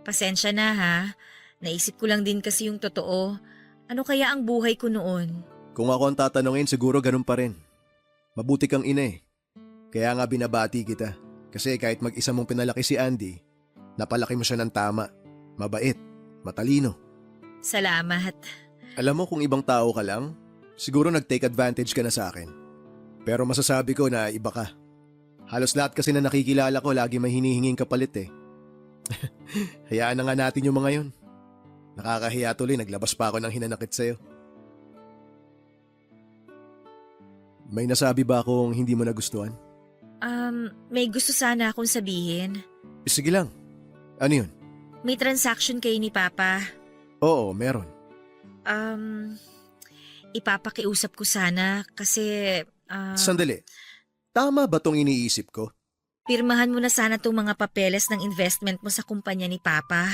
Pasensya na ha, naisip ko lang din kasi yung totoo. Ano kaya ang buhay ko noon? Kung ako ang tatanungin, siguro ganun pa rin. Mabuti kang ina eh. Kaya nga binabati kita. Kasi kahit mag-isa mong pinalaki si Andy, napalaki mo siya ng tama. Mabait, matalino. Salamat. Alam mo kung ibang tao ka lang, siguro nag-take advantage ka na sa akin. Pero masasabi ko na iba ka. Halos lahat kasi na nakikilala ko lagi may hinihinging kapalit eh. Hayaan na nga natin yung mga yun. Nakakahiya tuloy, naglabas pa ako ng hinanakit sa'yo. May nasabi ba akong hindi mo nagustuhan? May gusto sana akong sabihin. Sige lang. Ano yun? May transaction kayo ni Papa. Oo, meron. Ipapakiusap ko sana kasi Sandali. Tama ba tong iniisip ko? pirmahan mo na sana tong mga papeles ng investment mo sa kumpanya ni Papa.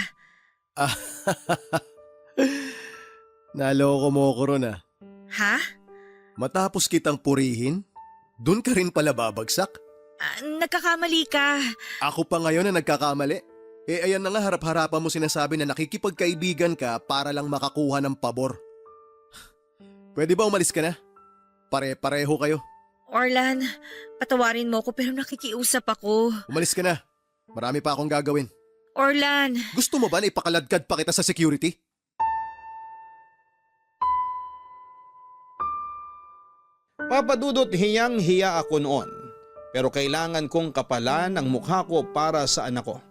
Naloko mo ko ron ah. Ha? Matapos kitang purihin, dun ka rin pala babagsak? Nagkakamali ka. Ako pa ngayon na nagkakamali? Eh ayan na nga harap-harapan mo sinasabi na nakikipagkaibigan ka para lang makakuha ng pabor. Pwede ba umalis ka na? Pare-pareho kayo. Orlan, patawarin mo ko pero nakikiusap ako. Umalis ka na. Marami pa akong gagawin. Orlan, Gusto mo ba na ipakaladkad pa kita sa security? Papadudot hiyang-hiya ako noon, pero kailangan kong kapalan ang mukha ko para sa anak ko.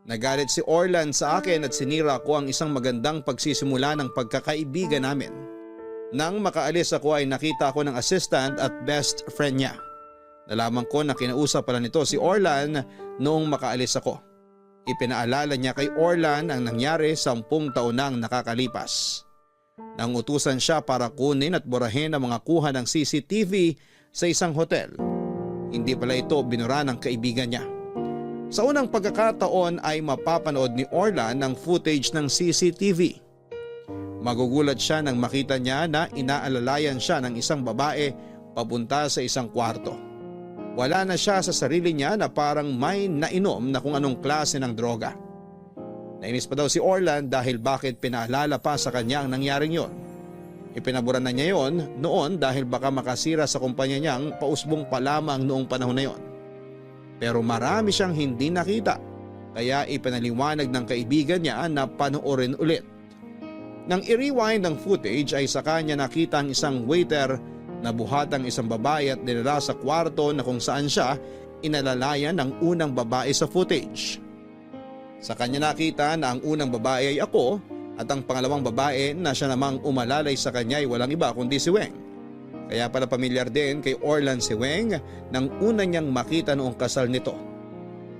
Nagalit si Orlan sa akin at sinira ko ang isang magandang pagsisimula ng pagkakaibigan namin. Nang makaalis ako ay nakita ko ng assistant at best friend niya. Nalaman ko na kinausap pala nito si Orlan noong makaalis ako. Ipinaalala niya kay Orlan ang nangyari 10 taon nang nakakalipas. Nang utusan siya para kunin at burahin ang mga kuha ng CCTV sa isang hotel. Hindi pala ito binura ng kaibigan niya. Sa unang pagkakataon ay mapapanood ni Orlan ang footage ng CCTV. Magugulat siya nang makita niya na inaalalayan siya ng isang babae papunta sa isang kwarto. Wala na siya sa sarili niya na parang may nainom na kung anong klase ng droga. Nainis pa daw si Orlan dahil bakit pinaalala pa sa kanya ang nangyaring yon. Ipinaburan na niya yon noon dahil baka makasira sa kumpanya niyang pausbong pa lamang noong panahon na yon. Pero marami siyang hindi nakita kaya ipinaliwanag ng kaibigan niya na panoorin ulit. Nang i-rewind ang footage ay saka niya nakita ang isang waiter na buhat ang isang babae at dinala sa kwarto na kung saan siya inalalayan ng unang babae sa footage. Sa kanya nakita na ang unang babae ay ako at ang pangalawang babae na siya namang umalalay sa kanya ay walang iba kundi si Weng. Kaya pala pamilyar din kay Orlan si Weng nang una niyang makita noong kasal nito.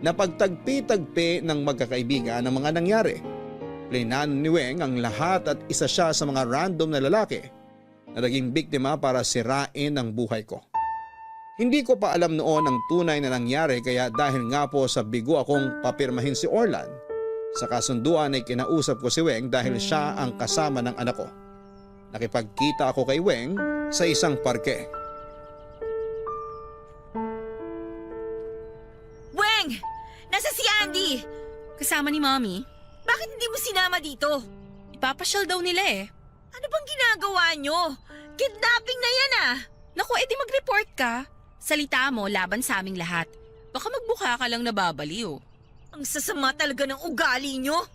Napagtagpi-tagpi ng magkakaibigan ang mga nangyari. Plinano ni Weng ang lahat at isa siya sa mga random na lalaki na naging biktima para sirain ang buhay ko. Hindi ko pa alam noon ang tunay na nangyari kaya dahil nga po sa bigo akong papirmahin si Orlan, sa kasunduan ay kinausap ko si Weng dahil siya ang kasama ng anak ko. Nakipagkita ako kay Weng sa isang parke. Weng! Nasa si Andy! Kasama ni Mommy. Bakit hindi mo sinama dito? Ipapasyal daw nila eh. Ano bang ginagawa nyo? Kidnapping na yan ah! Naku, edi mag-report ka. Salita mo laban sa aming lahat. Baka magbuka ka lang nababaliw. Ang sasama talaga ng ugali nyo.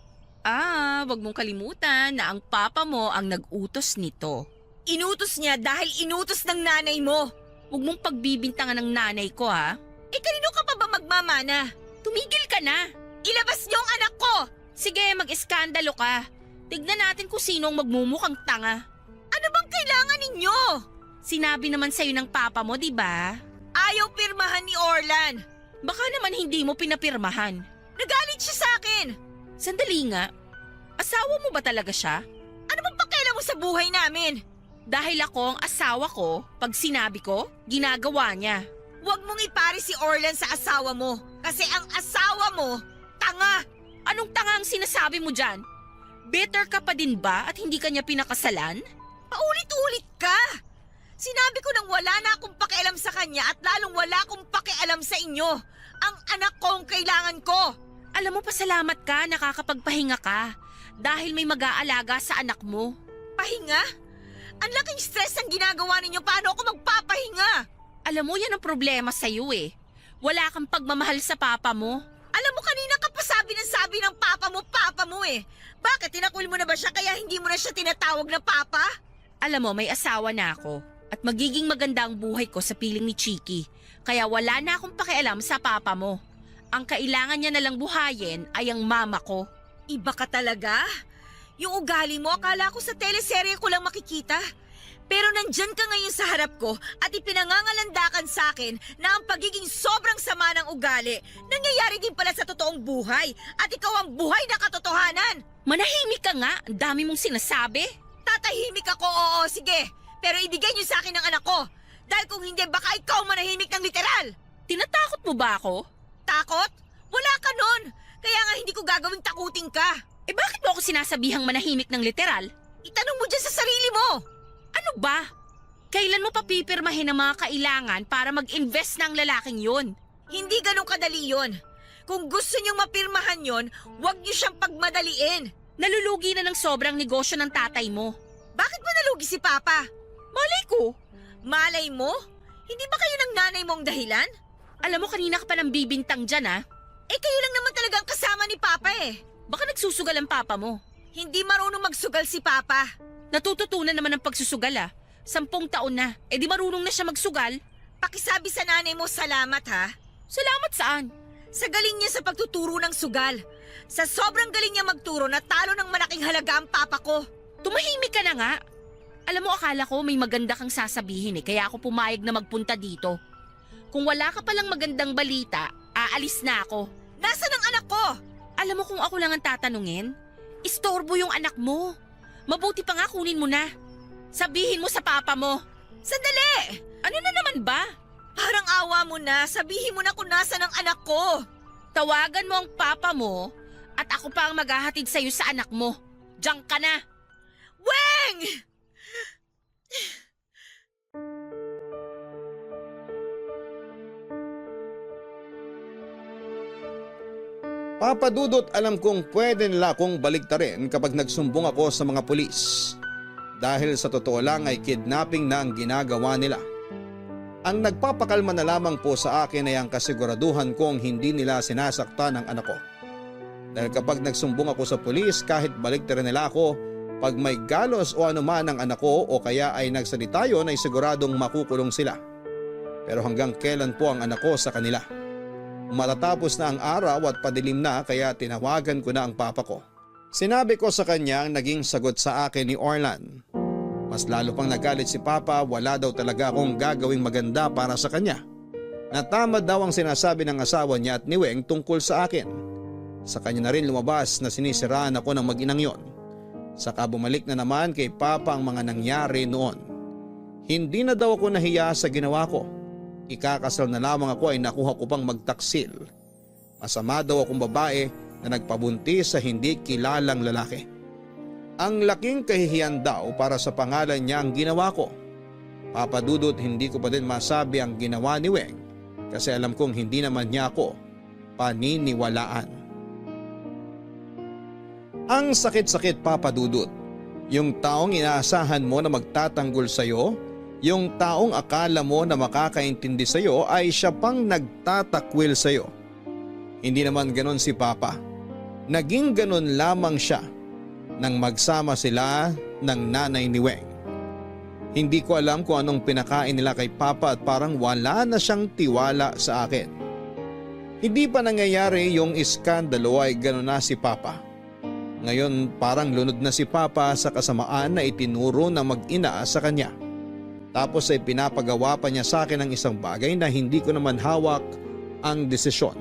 Wag mong kalimutan na ang papa mo ang nag-utos nito. Inutos niya dahil inutos ng nanay mo. Huwag mong pagbibintangan ng nanay ko ha. Kanino ka pa ba magmamana? Tumigil ka na. Ilabas niyo ang anak ko! Sige, mag-eskandalo ka. Tignan natin kung sino ang magmumukhang tanga. Ano bang kailangan ninyo? Sinabi naman sa'yo ng papa mo, di ba? Ayaw pirmahan ni Orlan. Baka naman hindi mo pinapirmahan. Nagalit siya sa akin. Sandali nga. Asawa mo ba talaga siya? Ano bang pakialam mo sa buhay namin? Dahil ako ang asawa ko, pag sinabi ko, ginagawa niya. Huwag mong ipari si Orlan sa asawa mo. Kasi ang asawa mo, tanga. Anong tanga ang sinasabi mo dyan? Bitter ka pa din ba at hindi kanya pinakasalan? Paulit-ulit ka. Sinabi ko nang wala na akong pakialam sa kanya at lalong wala akong pakialam sa inyo. Ang anak ko ang kailangan ko. Alam mo, pasalamat ka, nakakapagpahinga ka. Dahil may mag-aalaga sa anak mo. Pahinga? Ang laking stress ang ginagawa ninyo. Paano ako magpapahinga? Alam mo, yan ang problema sa'yo eh. Wala kang pagmamahal sa papa mo. Alam mo, kanina ka pa sabi ng papa mo eh. Bakit, tinakwil mo na ba siya kaya hindi mo na siya tinatawag na papa? Alam mo, may asawa na ako. At magiging maganda ang buhay ko sa piling ni Chiki. Kaya wala na akong pakialam sa papa mo. Ang kailangan niya nalang buhayin ay ang mama ko. Iba ka talaga? Yung ugali mo, akala ko sa teleserye ko lang makikita. Pero nandyan ka ngayon sa harap ko at ipinangangalandakan sa akin na ang pagiging sobrang sama ng ugali nangyayari din pala sa totoong buhay at ikaw ang buhay na katotohanan. Manahimik ka nga, ang dami mong sinasabi. Tatahimik ako, oo, sige. Pero ibigay niyo sa akin ang anak ko. Dahil kung hindi, baka ikaw manahimik ng literal. Tinatakot mo ba ako? Takot? Wala ka nun. Kaya nga hindi ko gagawing takutin ka. Eh bakit mo ako sinasabihang manahimik ng literal? Itanong mo dyan sa sarili mo. Ano ba? Kailan mo papipirmahin ang mga kailangan para mag-invest ng lalaking yun? Hindi ganun kadali yon. Kung gusto niyong mapirmahan yon, huwag niyo siyang pagmadaliin. Nalulugi na ng sobrang negosyo ng tatay mo. Bakit ba nalugi si Papa? Malay ko. Malay mo? Hindi ba kayo ng nanay mo ang dahilan? Alam mo, kanina ka pa nang bibintang dyan ah. Eh kayo lang naman talagang kasama ni Papa eh. Baka nagsusugal ang papa mo. Hindi marunong magsugal si Papa. Natututunan naman ng pagsusugal ah. 10 taon na, eh di marunong na siya magsugal. Pakisabi sa nanay mo salamat ha. Salamat saan? Sa galing niya sa pagtuturo ng sugal. Sa sobrang galing niya magturo na talo ng malaking halaga ang papa ko. Tumahimik ka na nga. Alam mo, akala ko may maganda kang sasabihin eh, kaya ako pumayag na magpunta dito. Kung wala ka palang magandang balita, aalis na ako. Nasaan ang anak ko? Alam mo kung ako lang ang tatanungin? Istorbo yung anak mo. Mabuti pa nga kunin mo na. Sabihin mo sa papa mo. Sandali! Ano na naman ba? Parang awa mo na. Sabihin mo na kung nasaan ang anak ko. Tawagan mo ang papa mo at ako pa ang maghahatid sa'yo sa anak mo. Diyan ka na. Weng! Papa Dudut, alam kong pwede nila akong baliktarin kapag nagsumbong ako sa mga pulis. Dahil sa totoo lang ay kidnapping na ang ginagawa nila. Ang nagpapakalma na lamang po sa akin ay ang kasiguraduhan kong hindi nila sinasaktan ang anak ko. Dahil kapag nagsumbong ako sa pulis, kahit baliktarin nila ako, pag may galos o anuman ang anak ko o kaya ay nagsalita yun ay siguradong makukulong sila. Pero hanggang kailan po ang anak ko sa kanila? Matatapos na ang araw at padilim na kaya tinawagan ko na ang papa ko. Sinabi ko sa kanya ang naging sagot sa akin ni Orlan. Mas lalo pang nagalit si papa, wala daw talaga akong gagawing maganda para sa kanya. Natama daw ang sinasabi ng asawa niya at ni Weng tungkol sa akin. Sa kanya na rin lumabas na sinisiraan ako ng mag-inang yon. Saka bumalik na naman kay papa ang mga nangyari noon. Hindi na daw ako nahiya sa ginawa ko. Ikakasal na lamang ako ay nakuha ko pang magtaksil. Masama daw akong babae na nagpabuntis sa hindi kilalang lalaki. Ang laking kahihiyan daw para sa pangalan niya ang ginawa ko. Papa Dudut, hindi ko pa din masabi ang ginawa ni Weng kasi alam kong hindi naman niya ako paniniwalaan. Ang sakit-sakit, Papa Dudut. Yung taong inaasahan mo na magtatanggol sa'yo, yung taong akala mo na makakaintindi sa'yo ay siya pang nagtatakwil sa'yo. Hindi naman ganon si Papa. Naging ganon lamang siya nang magsama sila ng nanay ni Weng. Hindi ko alam kung anong pinakain nila kay Papa at parang wala na siyang tiwala sa akin. Hindi pa nangyayari yung iskandalo ay ganon na si Papa. Ngayon parang lunod na si Papa sa kasamaan na itinuro ng mag-ina sa kanya. Tapos ay pinapagawa pa niya sa akin ng isang bagay na hindi ko naman hawak ang desisyon.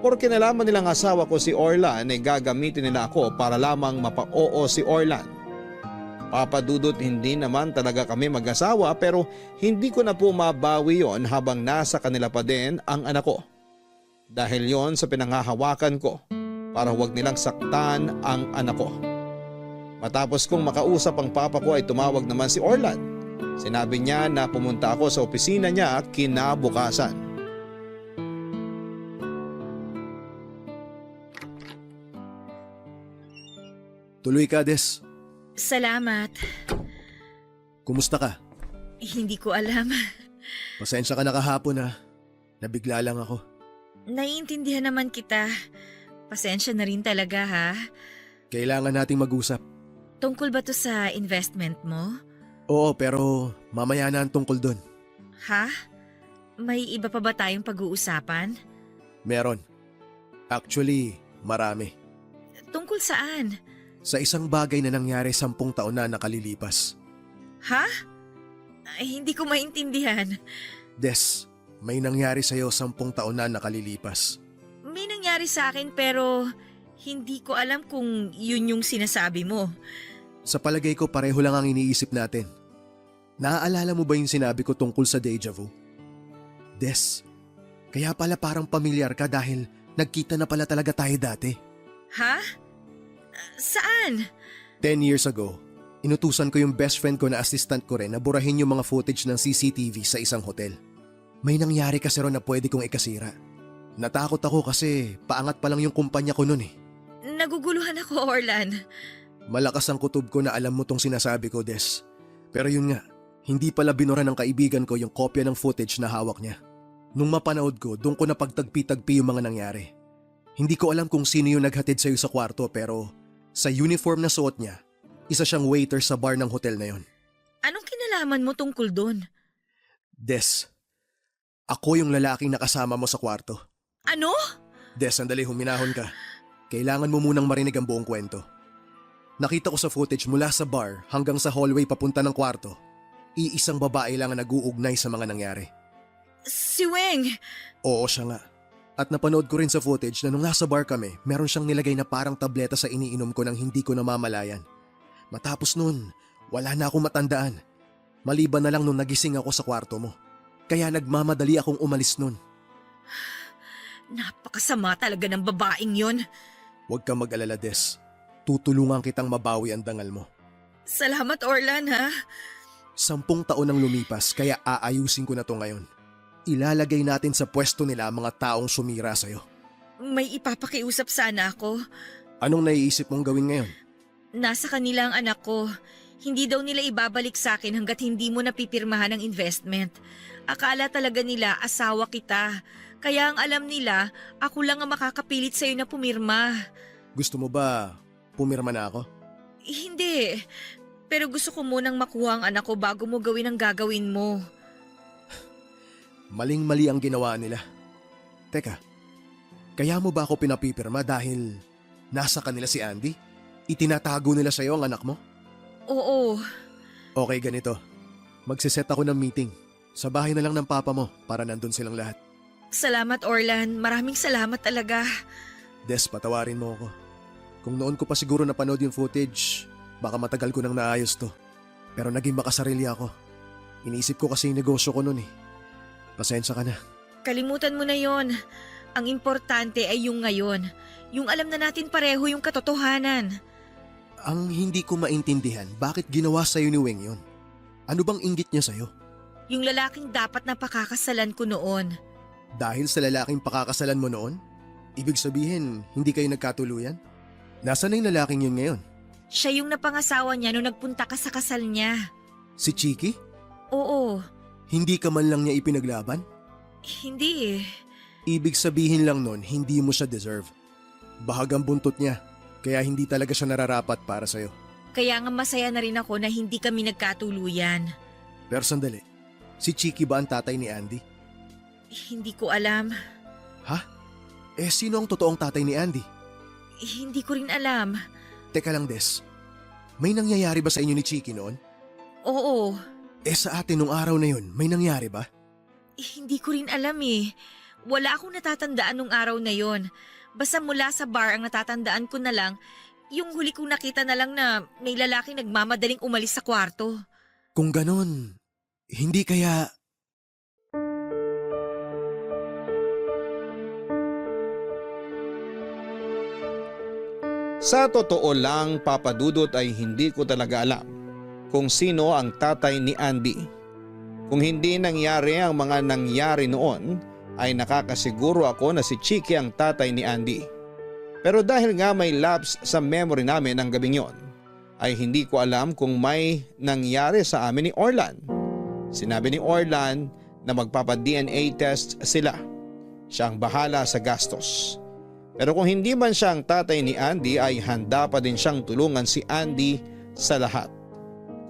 Porque nalaman nilang asawa ko si Orlan ay gagamitin nila ako para lamang mapa-oo si Orlan. Papa Dudut, hindi naman talaga kami mag-asawa pero hindi ko na po mabawi yon habang nasa kanila pa din ang anak ko. Dahil yon sa pinanghahawakan ko para huwag nilang saktan ang anak ko. Matapos kong makausap ang papa ko ay tumawag naman si Orlan. Sinabi niya na pumunta ako sa opisina niya kinabukasan. Tuloy ka, Des. Salamat. Kumusta ka? Hindi ko alam. Pasensya ka na kahapon ha. Nabigla lang ako. Naiintindihan naman kita. Pasensya na rin talaga ha. Kailangan nating mag-usap. Tungkol ba to sa investment mo? Oo, pero mamaya na ang tungkol dun. Ha? May iba pa ba tayong pag-uusapan? Meron. Actually, marami. Tungkol saan? Sa isang bagay na nangyari 10 taon na nakalilipas. Ha? Ay, hindi ko maintindihan. Des, may nangyari sa'yo 10 taon na nakalilipas. May nangyari sa akin pero hindi ko alam kung yun yung sinasabi mo. Sa palagay ko pareho lang ang iniisip natin. Naaalala mo ba yung sinabi ko tungkol sa deja vu? Des, kaya pala parang pamilyar ka dahil nagkita na pala talaga tayo dati. Ha? Saan? 10 years ago, inutusan ko yung best friend ko na assistant ko rin na burahin yung mga footage ng CCTV sa isang hotel. May nangyari kasi ron na pwede kong ikasira. Natakot ako kasi paangat pa lang yung kumpanya ko nun eh. Naguguluhan ako, Orlan. Malakas ang kutob ko na alam mo tong sinasabi ko, Des. Pero yun nga, hindi pala binura ng kaibigan ko yung kopya ng footage na hawak niya. Nung mapanood ko, doon ko na pagtagpi-tagpi yung mga nangyari. Hindi ko alam kung sino yung naghatid sa'yo sa kwarto pero sa uniform na suot niya, isa siyang waiter sa bar ng hotel na yon. Anong kinalaman mo tungkol doon? Des, ako yung lalaking nakasama mo sa kwarto. Ano? Des, sandali, huminahon ka. Kailangan mo munang marinig ang buong kwento. Nakita ko sa footage mula sa bar hanggang sa hallway papunta ng kwarto. Iisang babae lang ang nag-uugnay sa mga nangyari. Si Weng! Oo, siya nga. At napanood ko rin sa footage na nung nasa bar kami, meron siyang nilagay na parang tableta sa iniinom ko nang hindi ko namamalayan. Matapos nun, wala na akong matandaan. Maliban na lang nung nagising ako sa kwarto mo. Kaya nagmamadali akong umalis nun. Napakasama talaga ng babaeng yon. Huwag kang mag-alala, Des. Tutulungan kitang mabawi ang dangal mo. Salamat, Orlan, ha? 10 taon ang lumipas kaya aayusin ko na to ngayon. Ilalagay natin sa pwesto nila ang mga taong sumira sa'yo. May ipapakiusap sana ako. Anong naiisip mong gawin ngayon? Nasa kanila ang anak ko. Hindi daw nila ibabalik sa akin hanggat hindi mo napipirmahan ang investment. Akala talaga nila asawa kita. Kaya ang alam nila, ako lang ang makakapilit sa'yo na pumirma. Gusto mo ba pumirma na ako? Hindi. Pero gusto ko munang makuha ang anak ko bago mo gawin ang gagawin mo. Maling-mali ang ginawa nila. Teka, kaya mo ba ako pinapipirma dahil nasa kanila si Andy? Itinatago nila sa'yo ang anak mo? Oo. Okay, ganito. Magsiset ako ng meeting. Sa bahay na lang ng papa mo para nandun silang lahat. Salamat, Orlan. Maraming salamat talaga. Des, patawarin mo ako. Kung noon ko pa siguro napanood yung footage, baka matagal ko nang naayos to. Pero naging makasarili ako. Iniisip ko kasi yung negosyo ko noon eh. Pasensya ka na. Kalimutan mo na yon. Ang importante ay yung ngayon. Yung alam na natin pareho yung katotohanan. Ang hindi ko maintindihan, bakit ginawa sa'yo ni Weng yun? Ano bang inggit niya sa'yo? Yung lalaking dapat na pakakasalan ko noon. Dahil sa lalaking pakakasalan mo noon? Ibig sabihin, hindi kayo nagkatuluyan? Nasaan na yung lalaking yun ngayon? Siya yung napangasawa niya nung nagpunta ka sa kasal niya. Si Chiki? Oo. Hindi ka man lang niya ipinaglaban? Hindi eh. Ibig sabihin lang nun, hindi mo siya deserve. Bahagang buntot niya, kaya hindi talaga siya nararapat para sa'yo. Kaya nga masaya na rin ako na hindi kami nagkatuluyan. Pero sandali, si Chiki ba ang tatay ni Andy? Hindi ko alam. Ha? Eh sino ang totoong tatay ni Andy? Hindi ko rin alam. Teka lang, Des. May nangyayari ba sa inyo ni Chiki noon? Oo. Eh sa atin nung araw na yun, may nangyari ba? Hindi ko rin alam eh. Wala akong natatandaan nung araw na yon. Basta mula sa bar ang natatandaan ko na lang, yung huli kong nakita na lang na may lalaking nagmamadaling umalis sa kwarto. Kung ganon, hindi kaya... Sa totoo lang, Papa Dudut, ay hindi ko talaga alam kung sino ang tatay ni Andy. Kung hindi nangyari ang mga nangyari noon ay nakakasiguro ako na si Chiki ang tatay ni Andy. Pero dahil nga may lapse sa memory namin ang gabing yon, ay hindi ko alam kung may nangyari sa amin ni Orlan. Sinabi ni Orlan na magpapa-DNA test sila. Siya ang bahala sa gastos. Pero kung hindi man siya ang tatay ni Andy ay handa pa din siyang tulungan si Andy sa lahat.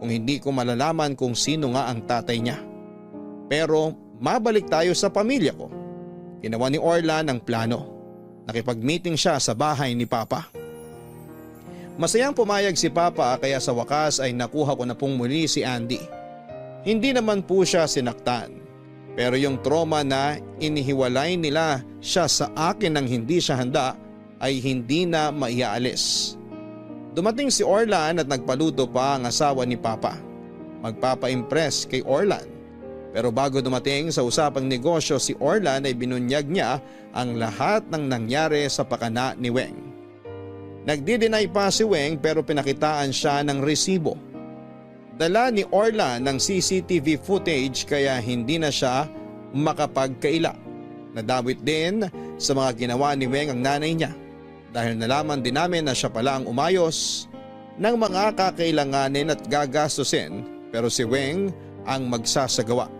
Kung hindi ko malalaman kung sino nga ang tatay niya. Pero mabalik tayo sa pamilya ko. Ginawa ni Orlan ang plano. Nakipag-meeting siya sa bahay ni Papa. Masayang pumayag si Papa kaya sa wakas ay nakuha ko na pong muli si Andy. Hindi naman po siya sinaktan. Pero yung trauma na inihiwalay nila siya sa akin nang hindi siya handa ay hindi na maiaalis. Dumating si Orlan at nagpaluto pa ang asawa ni Papa. Magpapa-impress kay Orlan. Pero bago dumating sa usapang negosyo si Orlan ay binunyag niya ang lahat ng nangyari sa pakana ni Weng. Nagdi-deny pa si Weng pero pinakitaan siya ng resibo. Dala ni Orlan ng CCTV footage kaya hindi na siya makapagkaila. Nadawit din sa mga ginawa ni Weng ang nanay niya dahil nalaman din namin na siya pala ang umayos ng mga kakailanganin at gagastusin pero si Weng ang magsasagawa.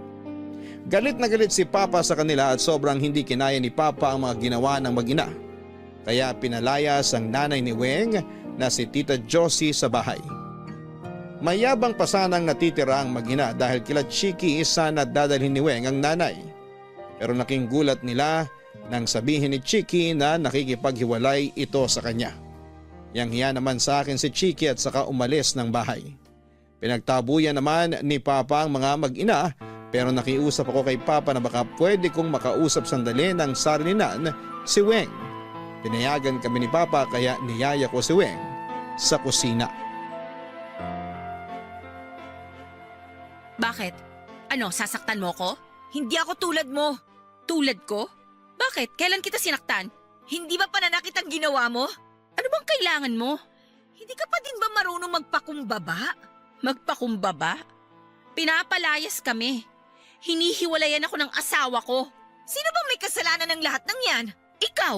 Galit na galit si Papa sa kanila at sobrang hindi kinaya ni Papa ang mga ginawa ng mag-ina. Kaya pinalayas ang nanay ni Weng na si Tita Josie sa bahay. Mayabang pa sanang natitira ang mag-ina dahil kila Chiki sana dadalhin ni Weng ang nanay. Pero naking gulat nila nang sabihin ni Chiki na nakikipaghiwalay ito sa kanya. Yang hiya naman sa akin si Chiki at saka umalis ng bahay. Pinagtabuyan naman ni Papa ang mga mag-ina pero nakiusap ako kay Papa na baka pwede kong makausap sandali ng sarilinan si Weng. Pinayagan kami ni Papa kaya niyaya ko si Weng sa kusina. Bakit? Ano, sasaktan mo ko? Hindi ako tulad mo. Tulad ko? Bakit? Kailan kita sinaktan? Hindi ba pananakit ang ginawa mo? Ano bang kailangan mo? Hindi ka pa din ba marunong magpakumbaba? Magpakumbaba? Pinapalayas kami. Hinihiwalayan ako ng asawa ko. Sino bang may kasalanan ng lahat ng yan? Ikaw!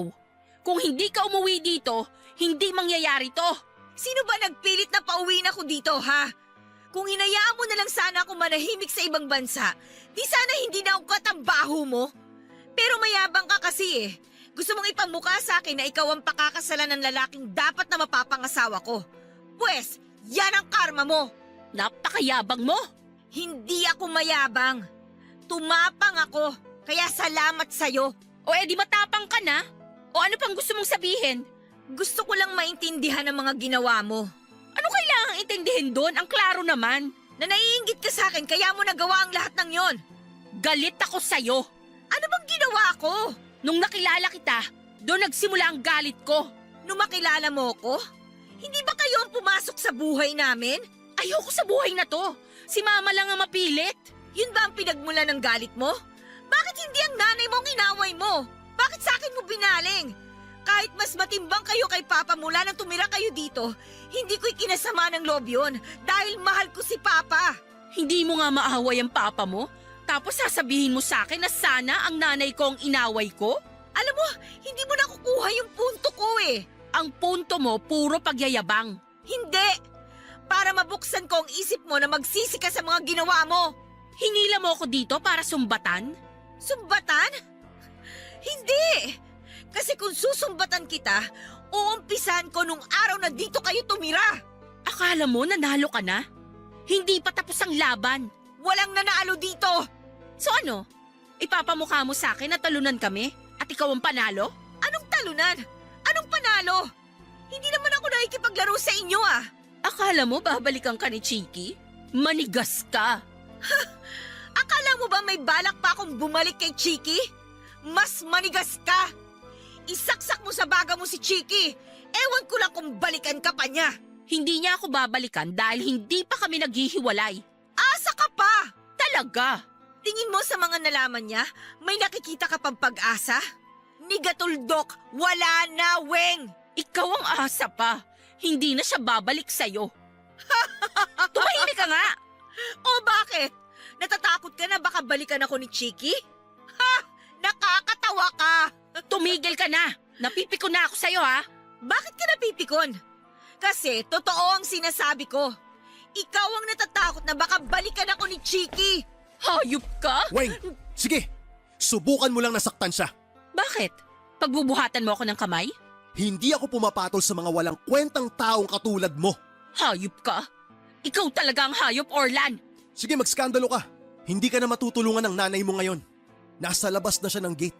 Kung hindi ka umuwi dito, hindi mangyayari to. Sino ba nagpilit na pauwiin ako dito, ha? Kung hinayaan mo na lang sana ako manahimik sa ibang bansa, di sana hindi na ako katambaho mo. Pero mayabang ka kasi eh. Gusto mong ipamukha sa akin na ikaw ang pakakasalan ng lalaking dapat na mapapangasawa ko. Pwes, yan ang karma mo. Napakayabang mo! Hindi ako mayabang. Tumapang ako, kaya salamat sa'yo. O edi matapang ka na? O ano pang gusto mong sabihin? Gusto ko lang maintindihan ang mga ginawa mo. Ano kailangang intindihin doon? Ang klaro naman. Na naiinggit ka sa akin kaya mo nagawa ang lahat ng yon. Galit ako sa'yo. Ano bang ginawa ko? Nung nakilala kita, doon nagsimula ang galit ko. Nung makilala mo ko? Hindi ba kayo ang pumasok sa buhay namin? Ayoko sa buhay na to. Si mama lang ang mapilit. Yun ba ang pinagmula ng galit mo? Bakit hindi ang nanay mo ang inaway mo? Bakit sa akin mo binaling? Kahit mas matimbang kayo kay Papa mula nang tumira kayo dito, hindi ko ikinasama ng loob yun dahil mahal ko si Papa. Hindi mo nga maaway ang papa mo? Tapos sasabihin mo sa akin na sana ang nanay ko ang inaway ko? Alam mo, hindi mo nakukuha yung punto ko eh. Ang punto mo, puro pagyayabang. Hindi! Para mabuksan ko ang isip mo na magsisi ka sa mga ginawa mo. Hinila mo ako dito para sumbatan? Sumbatan? Hindi! Kasi kung susumbatan kita, uumpisan ko nung araw na dito kayo tumira. Akala mo nanalo ka na? Hindi pa tapos ang laban. Walang nanalo dito. So ano? Ipapamukha mo sa akin na talunan kami at ikaw ang panalo? Anong talunan? Anong panalo? Hindi naman ako nakikipaglaro sa inyo ah. Akala mo babalikan ka ni Chiki? Manigas ka. Akala mo ba may balak pa akong bumalik kay Chiki? Mas manigas ka. Isaksak mo sa baga mo si Chiki. Ewan ko lang kung balikan ka pa niya. Hindi niya ako babalikan dahil hindi pa kami naghihiwalay. Asa ka pa? Talaga? Tingin mo sa mga nalaman niya, may nakikita ka pang pag-asa? Nigatuldok, wala na, Weng! Ikaw ang asa pa. Hindi na siya babalik sa'yo. Tumahimik ka nga. Bakit? Natatakot ka na baka balikan ako ni Chiki? Ha! Nakakatawa ka! Tumigil ka na! Napipiko na ako sa'yo ha! Bakit ka napipikon? Kasi totoo ang sinasabi ko. Ikaw ang natatakot na baka balikan ako ni Chiki. Hayop ka? Weng, sige! Subukan mo lang nasaktan siya. Bakit? Pagbubuhatan mo ako ng kamay? Hindi ako pumapatol sa mga walang kwentang taong katulad mo. Hayop ka? Ikaw talaga ang hayop, Orlan! Sige, magskandalo ka. Hindi ka na matutulungan ng nanay mo ngayon. Nasa labas na siya ng gate.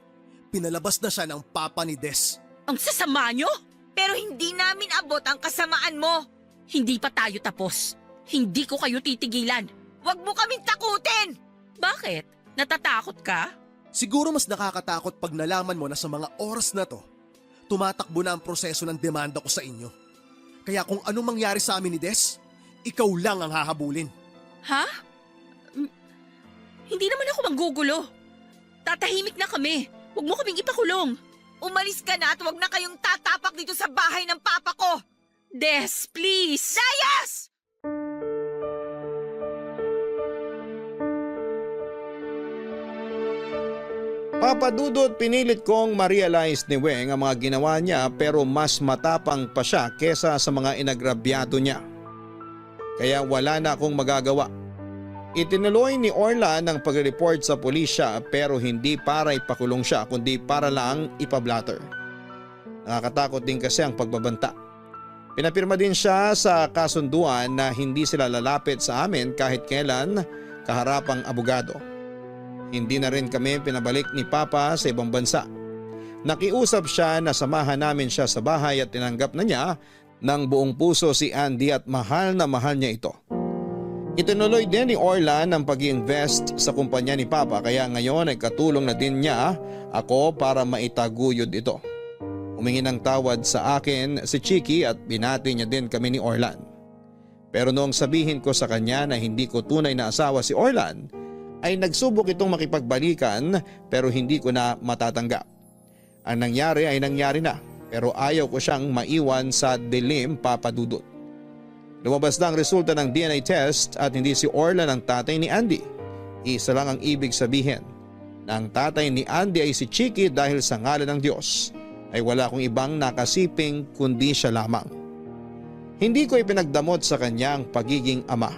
Pinalabas na siya ng papa ni Des. Ang sasama nyo? Pero hindi namin abot ang kasamaan mo. Hindi pa tayo tapos. Hindi ko kayo titigilan. Huwag mo kaming takutin! Bakit? Natatakot ka? Siguro mas nakakatakot pag nalaman mo na sa mga oras na to, tumatakbo na ang proseso ng demanda ko sa inyo. Kaya kung anong mangyari sa amin ni Des, ikaw lang ang hahabulin. Ha? Hindi naman ako manggugulo. Tatahimik na kami. Huwag mo kaming ipakulong. Umalis ka na at huwag na kayong tatapak dito sa bahay ng papa ko! Des, please! Layas! Papa Dudut, pinilit kong ma-realize ni Weng ang mga ginawa niya pero mas matapang pa siya kesa sa mga inagrabyado niya. Kaya wala na akong magagawa. Itinuloy ni Orlan ang pag-report sa pulisya pero hindi para ipakulong siya kundi para lang ipablatter. Nakakatakot din kasi ang pagbabanta. Pinapirma din siya sa kasunduan na hindi sila lalapit sa amin kahit kailan kaharapang abogado. Hindi na rin kami pinabalik ni Papa sa ibang bansa. Nakiusap siya na samahan namin siya sa bahay at tinanggap na niya ng buong puso si Andy at mahal na mahal niya ito. Itinuloy din ni Orlan ang pag-invest sa kumpanya ni Papa kaya ngayon ay katulong na din niya ako para maitaguyod ito. Humingi ng tawad sa akin si Chiki at binati niya din kami ni Orlan. Pero noong sabihin ko sa kanya na hindi ko tunay na asawa si Orlan, ay nagsubok itong makipagbalikan pero hindi ko na matatanggap. Ang nangyari ay nangyari na pero ayaw ko siyang maiwan sa dilim, Papa Dudut. Lumabas na ang resulta ng DNA test at hindi si Orlan ang tatay ni Andy. Isa lang ang ibig sabihin na ang tatay ni Andy ay si Chiki dahil sa ngalan ng Diyos ay wala akong ibang nakasiping kundi siya lamang. Hindi ko ipinagdamot sa kanya ang pagiging ama.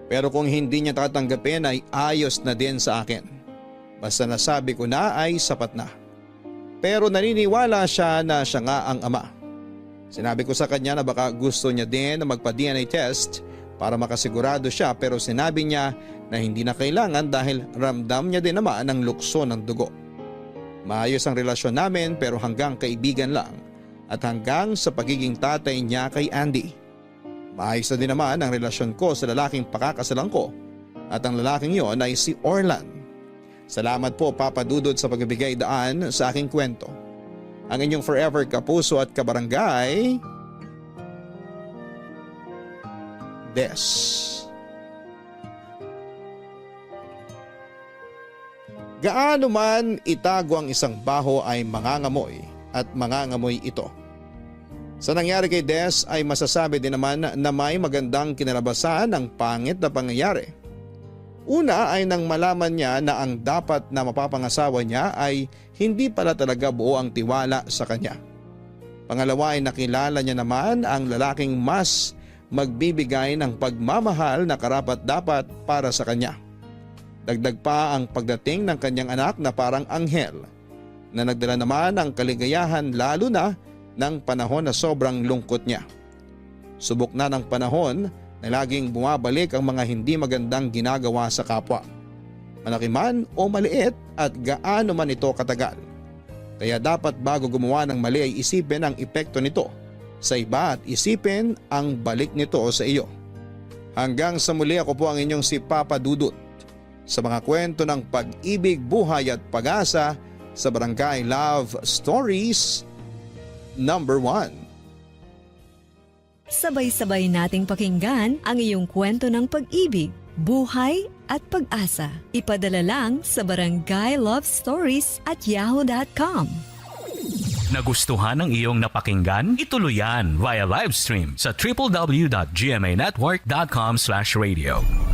Pero kung hindi niya tatanggapin ay ayos na din sa akin. Basta nasabi ko na ay sapat na. Pero naniniwala siya na siya nga ang ama. Sinabi ko sa kanya na baka gusto niya din na magpa-DNA test para makasigurado siya pero sinabi niya na hindi na kailangan dahil ramdam niya din naman ang lukso ng dugo. Maayos ang relasyon namin pero hanggang kaibigan lang at hanggang sa pagiging tatay niya kay Andy. Maayos na din naman ang relasyon ko sa lalaking pakakasalan ko at ang lalaking yon ay si Orlan. Salamat po Papa Dudut sa pagbibigay daan sa aking kwento. Ang inyong forever kapuso at kabarangay, Des. Gaano man itago ang isang baho ay mangangamoy at mangangamoy ito. Sa nangyari kay Des ay masasabi din naman na may magandang kinalabasan ang pangit na pangyayari. Una ay nang malaman niya na ang dapat na mapapangasawa niya ay hindi pala talaga buo ang tiwala sa kanya. Pangalawa ay nakilala niya naman ang lalaking mas magbibigay ng pagmamahal na karapat-dapat para sa kanya. Dagdag pa ang pagdating ng kanyang anak na parang anghel na nagdala naman ng kaligayahan lalo na ng panahon na sobrang lungkot niya. Subok na ng panahon na laging bumabalik ang mga hindi magandang ginagawa sa kapwa. Malaki man o maliit at gaano man ito katagal. Kaya dapat bago gumawa ng mali ay isipin ang epekto nito sa iba at isipin ang balik nito sa iyo. Hanggang sa muli ako po ang inyong si Papa Dudut sa mga kwento ng pag-ibig, buhay at pag-asa sa Barangay Love Stories Number 1. Sabay-sabay nating pakinggan ang iyong kwento ng pag-ibig, buhay at pag-asa. Ipadala lang sa barangaylovestories@yahoo.com. Nagustuhan ng iyong napakinggan? Ituloy yan via live stream sa www.gmanetwork.com/radio.